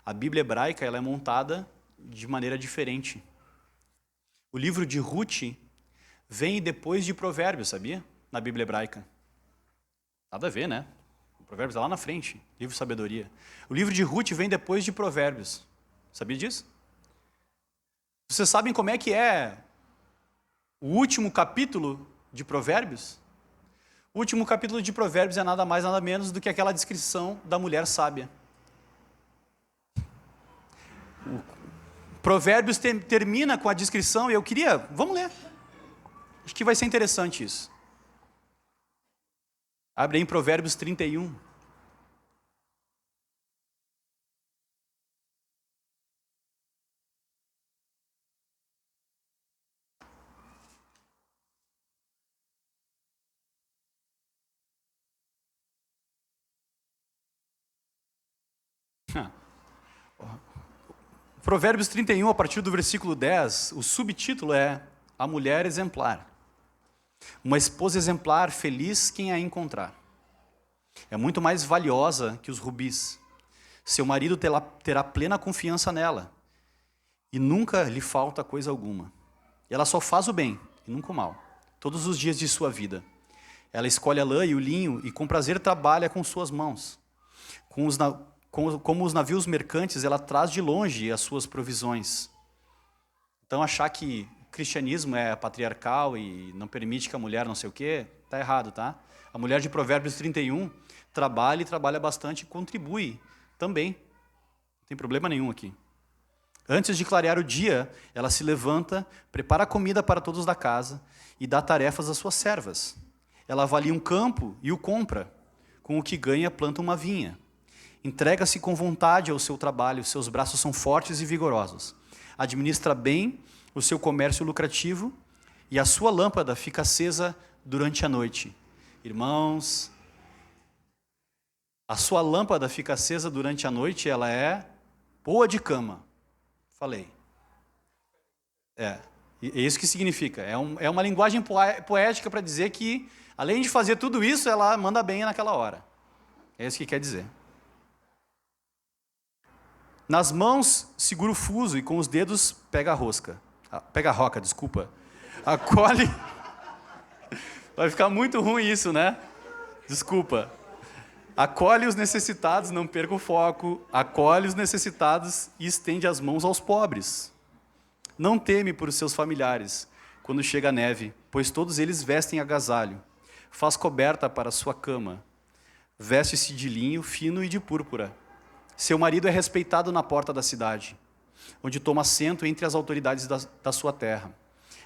A Bíblia hebraica ela é montada de maneira diferente. O livro de Ruth vem depois de Provérbios, sabia? Na Bíblia hebraica. Nada a ver, né? O Provérbios é lá na frente, livro de sabedoria. O livro de Ruth vem depois de Provérbios. Sabia disso? Vocês sabem como é que é o último capítulo de Provérbios? O último capítulo de Provérbios é nada mais, nada menos do que aquela descrição da mulher sábia. Provérbios termina com a descrição, e eu queria... Vamos ler. Acho que vai ser interessante isso. Abre aí em Provérbios 31. Provérbios 31, a partir do versículo 10, o subtítulo é A Mulher Exemplar. Uma esposa exemplar, feliz quem a encontrar. É muito mais valiosa que os rubis. Seu marido terá plena confiança nela, e nunca lhe falta coisa alguma. Ela só faz o bem, e nunca o mal, todos os dias de sua vida. Ela escolhe a lã e o linho, e com prazer trabalha com suas mãos. Como os navios mercantes, ela traz de longe as suas provisões. Então, achar que o cristianismo é patriarcal e não permite que a mulher não sei o quê, está errado, tá? A mulher de Provérbios 31 trabalha e trabalha bastante e contribui também. Não tem problema nenhum aqui. Antes de clarear o dia, ela se levanta, prepara comida para todos da casa e dá tarefas às suas servas. Ela avalia um campo e o compra. com o que ganha planta uma vinha. Entrega-se com vontade ao seu trabalho, seus braços são fortes e vigorosos. Administra bem o seu comércio lucrativo e a sua lâmpada fica acesa durante a noite. Irmãos, a sua lâmpada fica acesa durante a noite, ela é boa de cama. Falei. É isso que significa. É uma linguagem poética para dizer que, além de fazer tudo isso, ela manda bem naquela hora. É isso que quer dizer. Nas mãos segura o fuso e com os dedos pega a rosca. Pega a roca, desculpa. Acolhe. Vai ficar muito ruim isso, né? Desculpa. Acolhe os necessitados, não perca o foco. Acolhe os necessitados e estende as mãos aos pobres. Não teme por seus familiares quando chega a neve, pois todos eles vestem agasalho. Faz coberta para sua cama. Veste-se de linho fino e de púrpura. Seu marido é respeitado na porta da cidade, onde toma assento entre as autoridades da sua terra.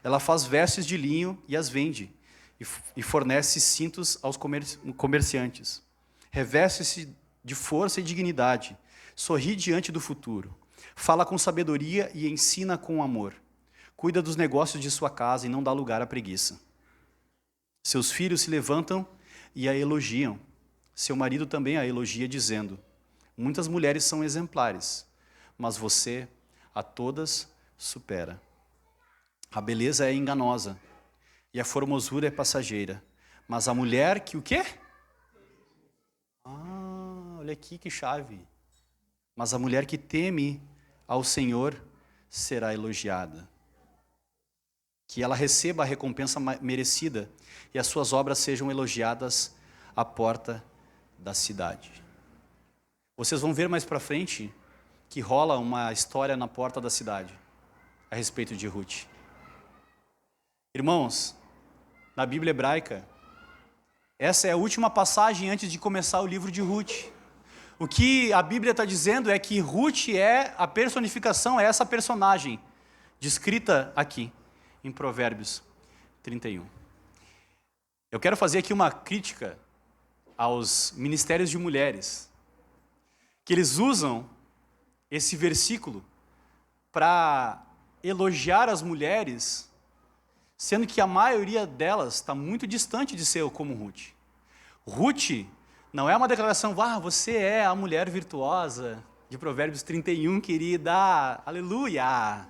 Ela faz vestes de linho e as vende, e fornece cintos aos comerciantes. Reveste-se de força e dignidade, sorri diante do futuro. Fala com sabedoria e ensina com amor. Cuida dos negócios de sua casa e não dá lugar à preguiça. Seus filhos se levantam e a elogiam. Seu marido também a elogia, dizendo: muitas mulheres são exemplares, mas você a todas supera. A beleza é enganosa e a formosura é passageira, mas a mulher que o quê? Olha aqui que chave. Mas a mulher que teme ao Senhor será elogiada. Que ela receba a recompensa merecida e as suas obras sejam elogiadas à porta da cidade. Vocês vão ver mais para frente que rola uma história na porta da cidade a respeito de Ruth. Irmãos, na Bíblia hebraica, essa é a última passagem antes de começar o livro de Ruth. O que a Bíblia está dizendo é que Ruth é a personificação, é essa personagem descrita aqui em Provérbios 31. Eu quero fazer aqui uma crítica aos ministérios de mulheres, que eles usam esse versículo para elogiar as mulheres, sendo que a maioria delas está muito distante de ser como Ruth. Ruth não é uma declaração, você é a mulher virtuosa de Provérbios 31, querida, aleluia.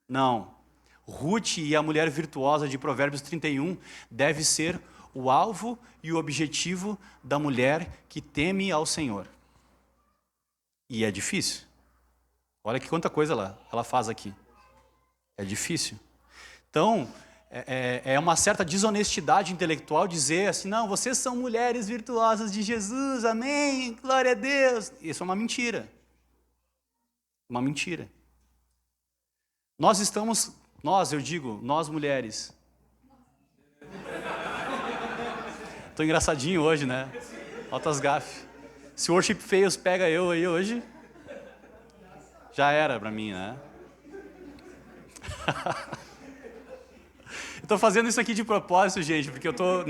Não. Ruth e a mulher virtuosa de Provérbios 31 deve ser o alvo e o objetivo da mulher que teme ao Senhor. E é difícil. Olha que quanta coisa ela faz aqui. É difícil. Então, é uma certa desonestidade intelectual dizer assim, não, vocês são mulheres virtuosas de Jesus, amém, glória a Deus. Isso é uma mentira. Uma mentira. Nós mulheres. Estou engraçadinho hoje, né? Altas gafes. Se o Worship Fails pega eu aí hoje, já era para mim, né? Estou fazendo isso aqui de propósito, gente, porque eu estou,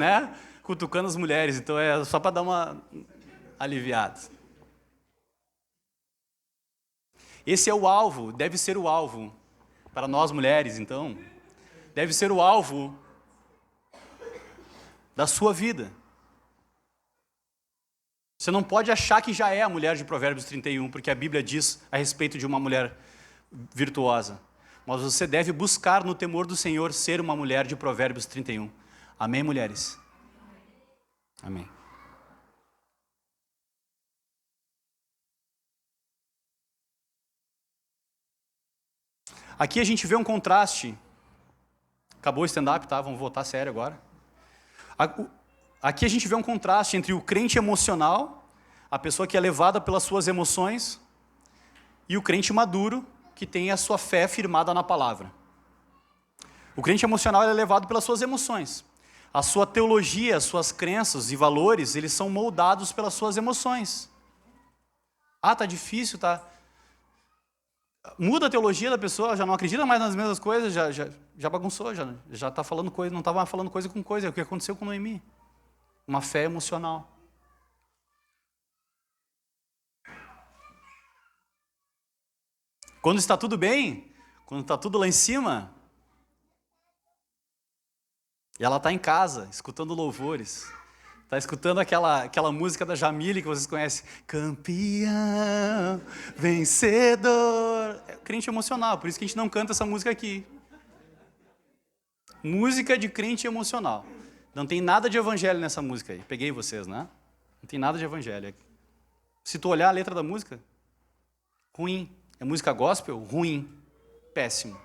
cutucando as mulheres, então é só para dar uma aliviada. Esse é o alvo, deve ser o alvo, para nós mulheres, então, deve ser o alvo da sua vida. Você não pode achar que já é a mulher de Provérbios 31, porque a Bíblia diz a respeito de uma mulher virtuosa. Mas você deve buscar no temor do Senhor ser uma mulher de Provérbios 31. Amém, mulheres? Amém. Aqui a gente vê um contraste. Acabou o stand-up, tá? Vamos voltar sério agora. Aqui a gente vê um contraste entre o crente emocional, a pessoa que é levada pelas suas emoções, e o crente maduro, que tem a sua fé firmada na palavra. O crente emocional é levado pelas suas emoções. A sua teologia, as suas crenças e valores, eles são moldados pelas suas emoções. Tá difícil, tá? Muda a teologia da pessoa, já não acredita mais nas mesmas coisas, já bagunçou, já está falando coisa, não estava falando coisa com coisa. É o que aconteceu com Noemi. Uma fé emocional. Quando está tudo bem, quando está tudo lá em cima, e ela está em casa, escutando louvores, está escutando aquela música da Jamile que vocês conhecem, campeão, vencedor. É crente emocional, por isso que a gente não canta essa música aqui. Música de crente emocional. Não tem nada de evangelho nessa música aí. Peguei vocês, né? Não tem nada de evangelho. Se tu olhar a letra da música, ruim. É música gospel? Ruim. Péssimo.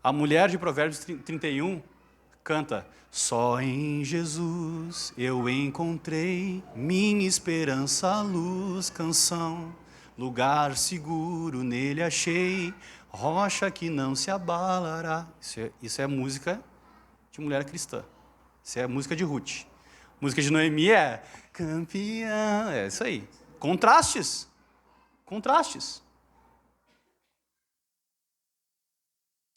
A mulher de Provérbios 31 canta: só em Jesus eu encontrei minha esperança, luz, canção, lugar seguro nele achei, rocha que não se abalará. Isso é música de mulher cristã. Isso é música de Ruth. Música de Noemi é campeã. É isso aí. Contrastes. Contrastes.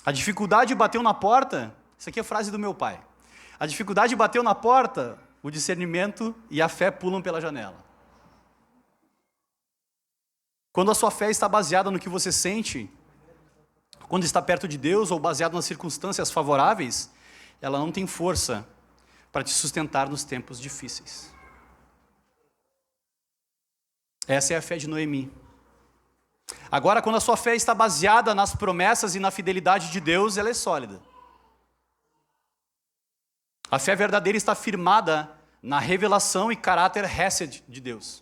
A dificuldade bateu na porta. Isso aqui é a frase do meu pai. A dificuldade bateu na porta, o discernimento e a fé pulam pela janela. Quando a sua fé está baseada no que você sente, quando está perto de Deus ou baseado nas circunstâncias favoráveis, ela não tem força para te sustentar nos tempos difíceis. Essa é a fé de Noemi. Agora, quando a sua fé está baseada nas promessas e na fidelidade de Deus, ela é sólida. A fé verdadeira está firmada na revelação e caráter Hesed de Deus,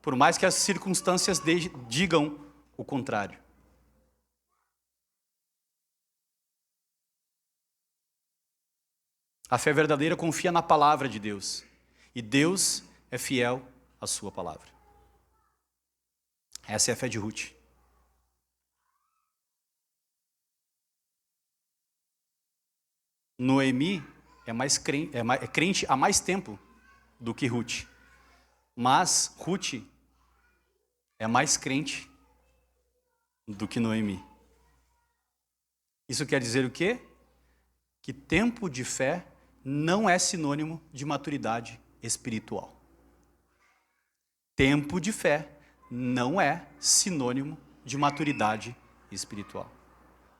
por mais que as circunstâncias digam o contrário. A fé verdadeira confia na palavra de Deus, e Deus é fiel à sua palavra. Essa é a fé de Ruth. Noemi é crente há mais tempo do que Ruth, mas Ruth é mais crente do que Noemi. Isso quer dizer o quê? Que tempo de fé não é sinônimo de maturidade espiritual. Tempo de fé não é sinônimo de maturidade espiritual.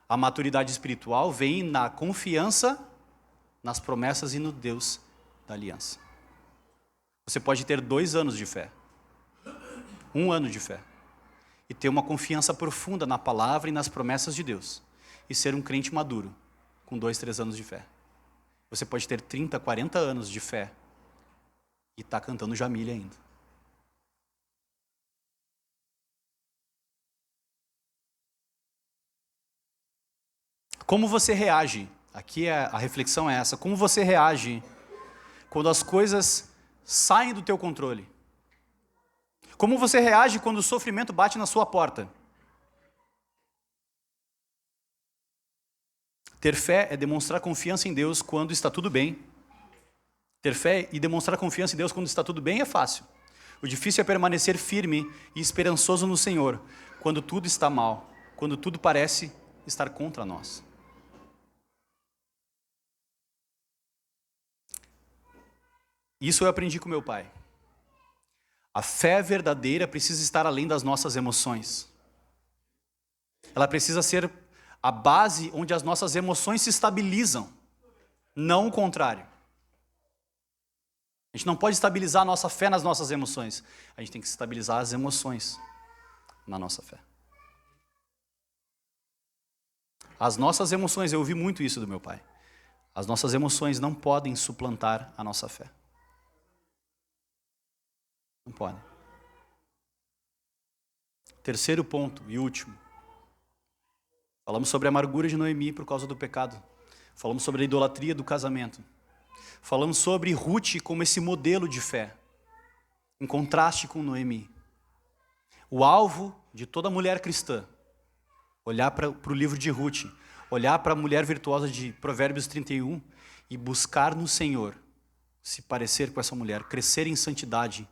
A maturidade espiritual vem na confiança nas promessas e no Deus da aliança. Você pode ter 2 anos de fé, 1 ano de fé, e ter uma confiança profunda na palavra e nas promessas de Deus, e ser um crente maduro, com 2, 3 anos de fé. Você pode ter 30, 40 anos de fé, e estar cantando Jamile ainda. Como você reage? Aqui a reflexão é essa. Como você reage quando as coisas saem do teu controle? Como você reage quando o sofrimento bate na sua porta? Ter fé é demonstrar confiança em Deus quando está tudo bem. Ter fé e demonstrar confiança em Deus quando está tudo bem é fácil. O difícil é permanecer firme e esperançoso no Senhor quando tudo está mal, quando tudo parece estar contra nós. Isso eu aprendi com meu pai. A fé verdadeira precisa estar além das nossas emoções. Ela precisa ser a base onde as nossas emoções se estabilizam, não o contrário. A gente não pode estabilizar a nossa fé nas nossas emoções. A gente tem que estabilizar as emoções na nossa fé. As nossas emoções, eu ouvi muito isso do meu pai. As nossas emoções não podem suplantar a nossa fé. Não podem. Terceiro ponto e último. Falamos sobre a amargura de Noemi por causa do pecado. Falamos sobre a idolatria do casamento. Falamos sobre Ruth como esse modelo de fé, em contraste com Noemi. O alvo de toda mulher cristã, olhar para o livro de Ruth, olhar para a mulher virtuosa de Provérbios 31 e buscar no Senhor se parecer com essa mulher, crescer em santidade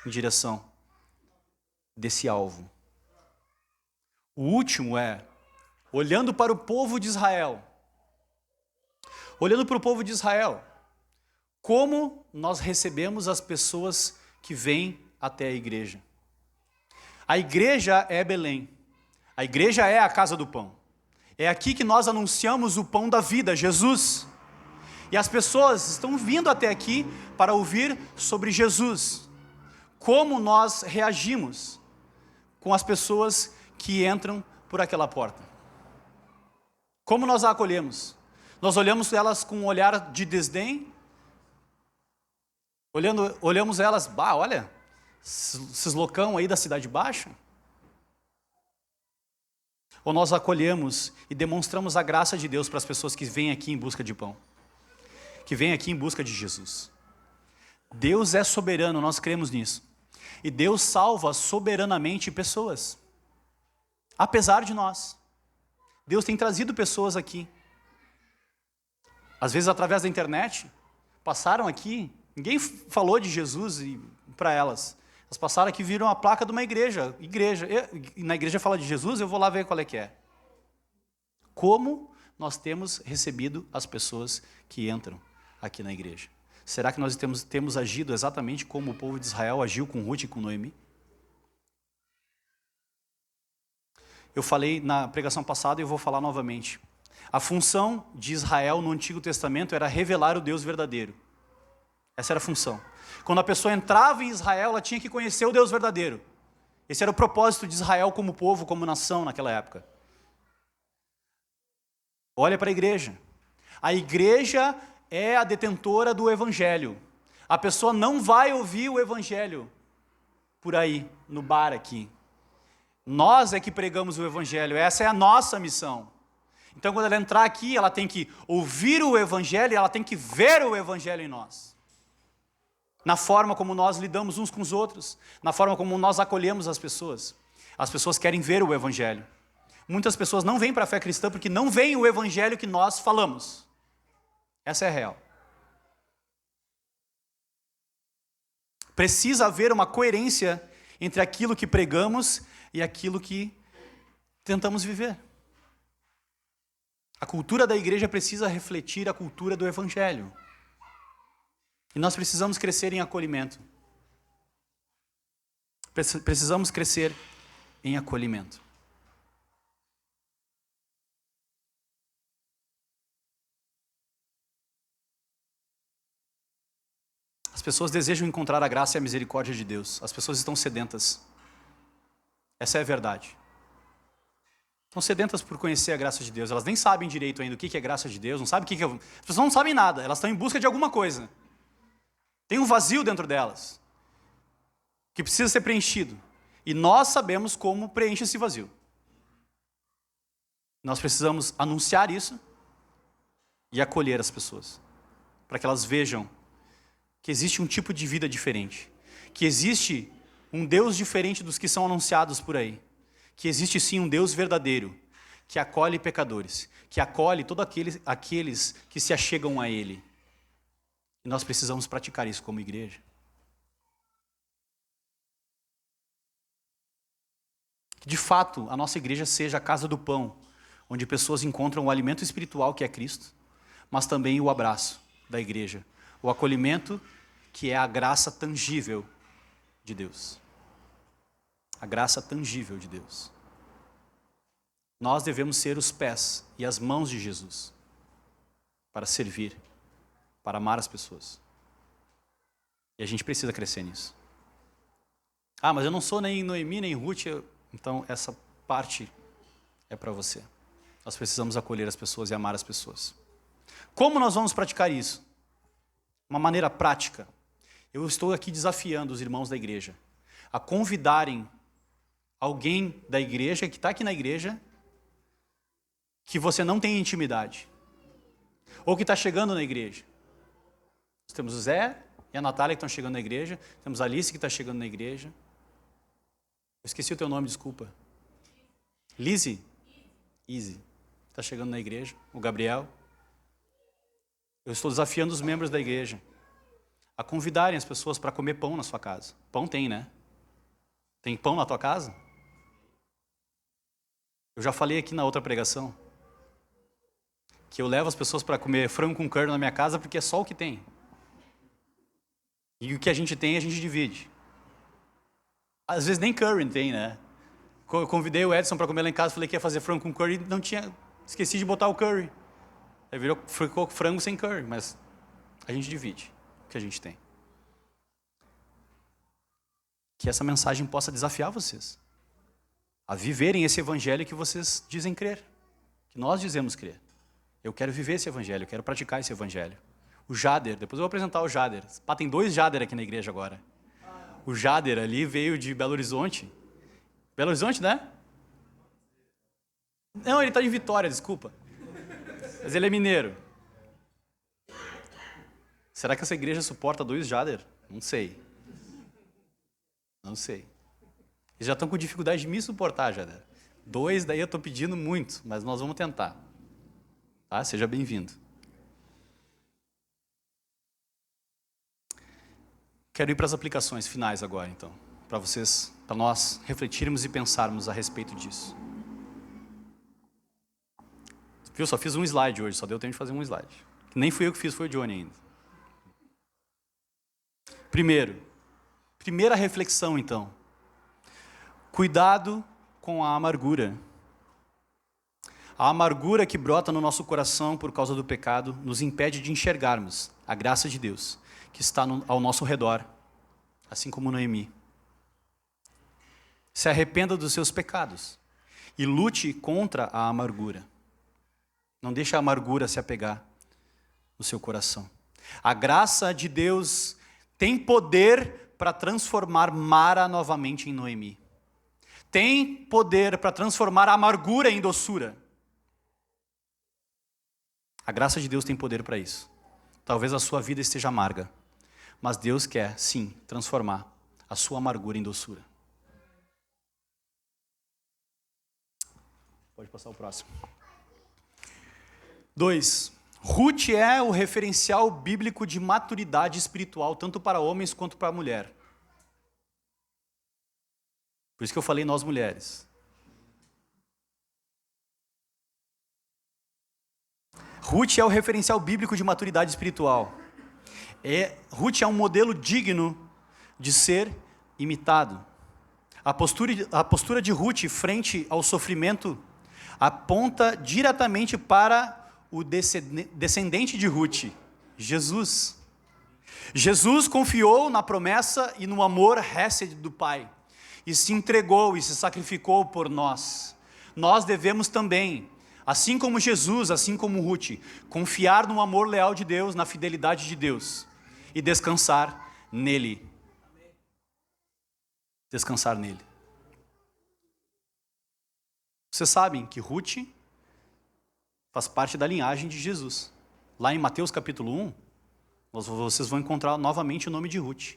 em direção desse alvo. O último é, olhando para o povo de Israel. Olhando para o povo de Israel, como nós recebemos as pessoas que vêm até a igreja. A igreja é Belém. A igreja é a casa do pão. É aqui que nós anunciamos o pão da vida, Jesus. E as pessoas estão vindo até aqui para ouvir sobre Jesus. Como nós reagimos com as pessoas que entram por aquela porta? Como nós a acolhemos? Nós olhamos elas com um olhar de desdém? Olhamos elas, olha, esses loucão aí da Cidade Baixa? Ou nós acolhemos e demonstramos a graça de Deus para as pessoas que vêm aqui em busca de pão? Que vêm aqui em busca de Jesus? Deus é soberano, nós cremos nisso. E Deus salva soberanamente pessoas. Apesar de nós. Deus tem trazido pessoas aqui. Às vezes através da internet, passaram aqui, ninguém falou de Jesus para elas. Elas passaram aqui e viram a placa de uma igreja. E na igreja fala de Jesus, eu vou lá ver qual é que é. Como nós temos recebido as pessoas que entram aqui na igreja? Será que nós temos agido exatamente como o povo de Israel agiu com Ruth e com Noemi? Eu falei na pregação passada e eu vou falar novamente. A função de Israel no Antigo Testamento era revelar o Deus verdadeiro. Essa era a função. Quando a pessoa entrava em Israel, ela tinha que conhecer o Deus verdadeiro. Esse era o propósito de Israel como povo, como nação naquela época. Olha para a igreja. A igreja é a detentora do evangelho. A pessoa não vai ouvir o evangelho por aí, no bar aqui. Nós é que pregamos o evangelho, essa é a nossa missão. Então quando ela entrar aqui, ela tem que ouvir o evangelho e ela tem que ver o evangelho em nós. Na forma como nós lidamos uns com os outros, na forma como nós acolhemos as pessoas. As pessoas querem ver o evangelho. Muitas pessoas não vêm para a fé cristã porque não veem o evangelho que nós falamos. Essa é a real. Precisa haver uma coerência entre aquilo que pregamos e aquilo que tentamos viver. A cultura da igreja precisa refletir a cultura do evangelho. E nós precisamos crescer em acolhimento. Precisamos crescer em acolhimento. As pessoas desejam encontrar a graça e a misericórdia de Deus. As pessoas estão sedentas. Essa é a verdade. Estão sedentas por conhecer a graça de Deus. Elas nem sabem direito ainda o que é graça de Deus. Não sabem o que é... As pessoas não sabem nada. Elas estão em busca de alguma coisa. Tem um vazio dentro delas que precisa ser preenchido. E nós sabemos como preenche esse vazio. Nós precisamos anunciar isso e acolher as pessoas, para que elas vejam que existe um tipo de vida diferente, que existe um Deus diferente dos que são anunciados por aí, que existe sim um Deus verdadeiro, que acolhe pecadores, que acolhe todos aqueles que se achegam a Ele. E nós precisamos praticar isso como igreja. Que de fato a nossa igreja seja a casa do pão, onde pessoas encontram o alimento espiritual que é Cristo, mas também o abraço da igreja, o acolhimento que é a graça tangível de Deus. A graça tangível de Deus. Nós devemos ser os pés e as mãos de Jesus para servir, para amar as pessoas. E a gente precisa crescer nisso. Ah, mas eu não sou nem Noemi, nem Ruth. Então essa parte é para você. Nós precisamos acolher as pessoas e amar as pessoas. Como nós vamos praticar isso? Uma maneira prática. Eu estou aqui desafiando os irmãos da igreja a convidarem alguém da igreja, que está aqui na igreja, que você não tem intimidade, ou que está chegando na igreja. Nós temos o Zé e a Natália que estão chegando na igreja, temos a Alice que está chegando na igreja. Eu esqueci o teu nome, desculpa. Lizzie? Easy. Está chegando na igreja. O Gabriel. Eu estou desafiando os membros da igreja a convidarem as pessoas para comer pão na sua casa. Pão tem, né? Tem pão na tua casa? Eu já falei aqui na outra pregação que eu levo as pessoas para comer frango com carne na minha casa porque é só o que tem. E o que a gente tem, a gente divide. Às vezes nem curry tem, né? Eu convidei o Edson para comer lá em casa, falei que ia fazer frango com curry, esqueci de botar o curry. Aí ficou frango sem curry, mas a gente divide o que a gente tem. Que essa mensagem possa desafiar vocês a viverem esse evangelho que vocês dizem crer, que nós dizemos crer. Eu quero viver esse evangelho, eu quero praticar esse evangelho. O Jader, depois eu vou apresentar o Jader. Tem 2 Jader aqui na igreja agora. O Jader ali veio de Belo Horizonte. Belo Horizonte, né? Não, ele está de Vitória, desculpa. Mas ele é mineiro. Será que essa igreja suporta 2 Jader? Não sei. Não sei. Eles já estão com dificuldade de me suportar, Jader. 2, daí eu estou pedindo muito, mas nós vamos tentar. Tá? Seja bem-vindo. Quero ir para as aplicações finais agora, então. Para nós refletirmos e pensarmos a respeito disso. Viu? Só fiz um slide hoje, só deu tempo de fazer um slide. Nem fui eu que fiz, foi o Johnny ainda. Primeira reflexão, então. Cuidado com a amargura. A amargura que brota no nosso coração por causa do pecado nos impede de enxergarmos a graça de Deus que está ao nosso redor, assim como Noemi. Se arrependa dos seus pecados e lute contra a amargura. Não deixe a amargura se apegar no seu coração. A graça de Deus tem poder para transformar Mara novamente em Noemi. Tem poder para transformar a amargura em doçura. A graça de Deus tem poder para isso. Talvez a sua vida esteja amarga, mas Deus quer, sim, transformar a sua amargura em doçura. Pode passar o próximo. 2. Ruth é o referencial bíblico de maturidade espiritual, tanto para homens quanto para mulher. Por isso que eu falei nós mulheres. Ruth é o referencial bíblico de maturidade espiritual. Ruth é um modelo digno de ser imitado. A postura de Ruth frente ao sofrimento aponta diretamente para o descendente de Ruth, Jesus. Jesus confiou na promessa e no amor hesed do Pai, e se entregou e se sacrificou por nós. Nós devemos também, assim como Jesus, assim como Ruth, confiar no amor leal de Deus, na fidelidade de Deus, e descansar nele. Descansar nele. Vocês sabem que Ruth faz parte da linhagem de Jesus. Lá em Mateus capítulo 1, vocês vão encontrar novamente o nome de Ruth.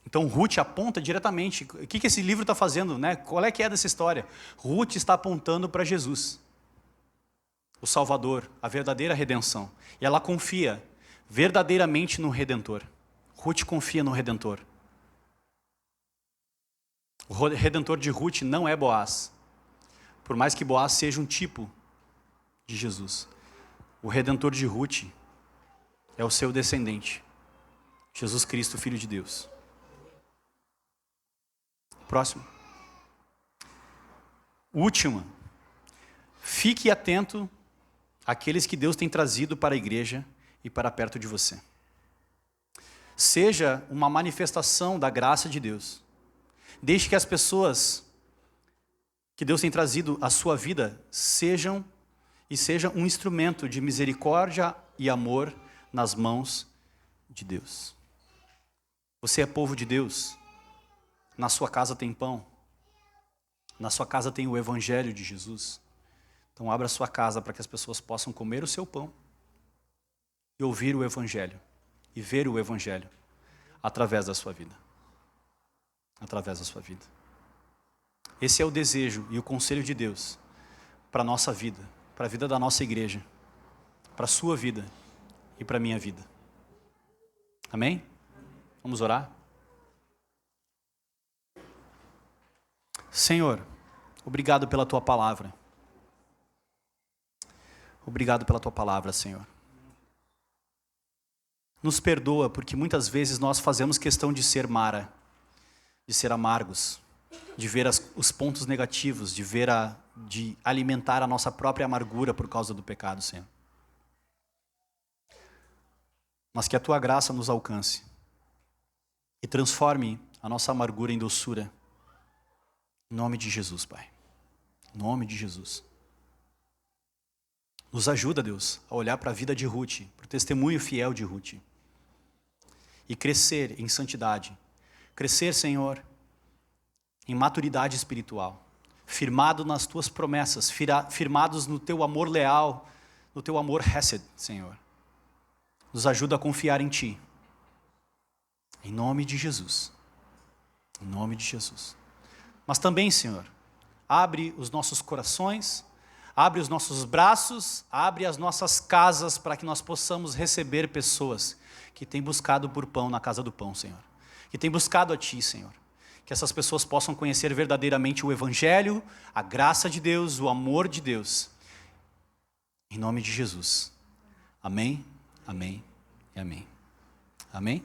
Então Ruth aponta diretamente, o que esse livro está fazendo, né? Qual é que é dessa história? Ruth está apontando para Jesus, o Salvador, a verdadeira redenção. E ela confia verdadeiramente no Redentor. Ruth confia no Redentor. O Redentor de Ruth não é Boaz, por mais que Boaz seja um tipo de Jesus. O Redentor de Ruth é o seu descendente, Jesus Cristo, Filho de Deus. Próximo. Última. Fique atento àqueles que Deus tem trazido para a igreja e para perto de você. Seja uma manifestação da graça de Deus. Deixe que as pessoas que Deus tem trazido à sua vida sejam um instrumento de misericórdia e amor nas mãos de Deus. Você é povo de Deus. Na sua casa tem pão. Na sua casa tem o evangelho de Jesus. Então abra a sua casa para que as pessoas possam comer o seu pão e ouvir o evangelho e ver o evangelho através da sua vida. Através da sua vida. Esse é o desejo e o conselho de Deus para a nossa vida, para a vida da nossa igreja, para a sua vida e para a minha vida. Amém? Vamos orar? Senhor, obrigado pela Tua palavra. Obrigado pela Tua palavra, Senhor. Nos perdoa porque muitas vezes nós fazemos questão de ser Mara. de ser amargos, de ver os pontos negativos, de alimentar a nossa própria amargura por causa do pecado, Senhor. Mas que a tua graça nos alcance e transforme a nossa amargura em doçura. Em nome de Jesus, Pai. Em nome de Jesus. Nos ajuda, Deus, a olhar para a vida de Ruth, para o testemunho fiel de Ruth. E crescer em santidade. Crescer, Senhor, em maturidade espiritual. Firmado nas tuas promessas, firmados no teu amor leal, no teu amor hesed, Senhor. Nos ajuda a confiar em Ti. Em nome de Jesus. Em nome de Jesus. Mas também, Senhor, abre os nossos corações, abre os nossos braços, abre as nossas casas para que nós possamos receber pessoas que têm buscado por pão na casa do pão, Senhor. Que têm buscado a Ti, Senhor. Que essas pessoas possam conhecer verdadeiramente o Evangelho, a graça de Deus, o amor de Deus. Em nome de Jesus. Amém, amém e amém. Amém?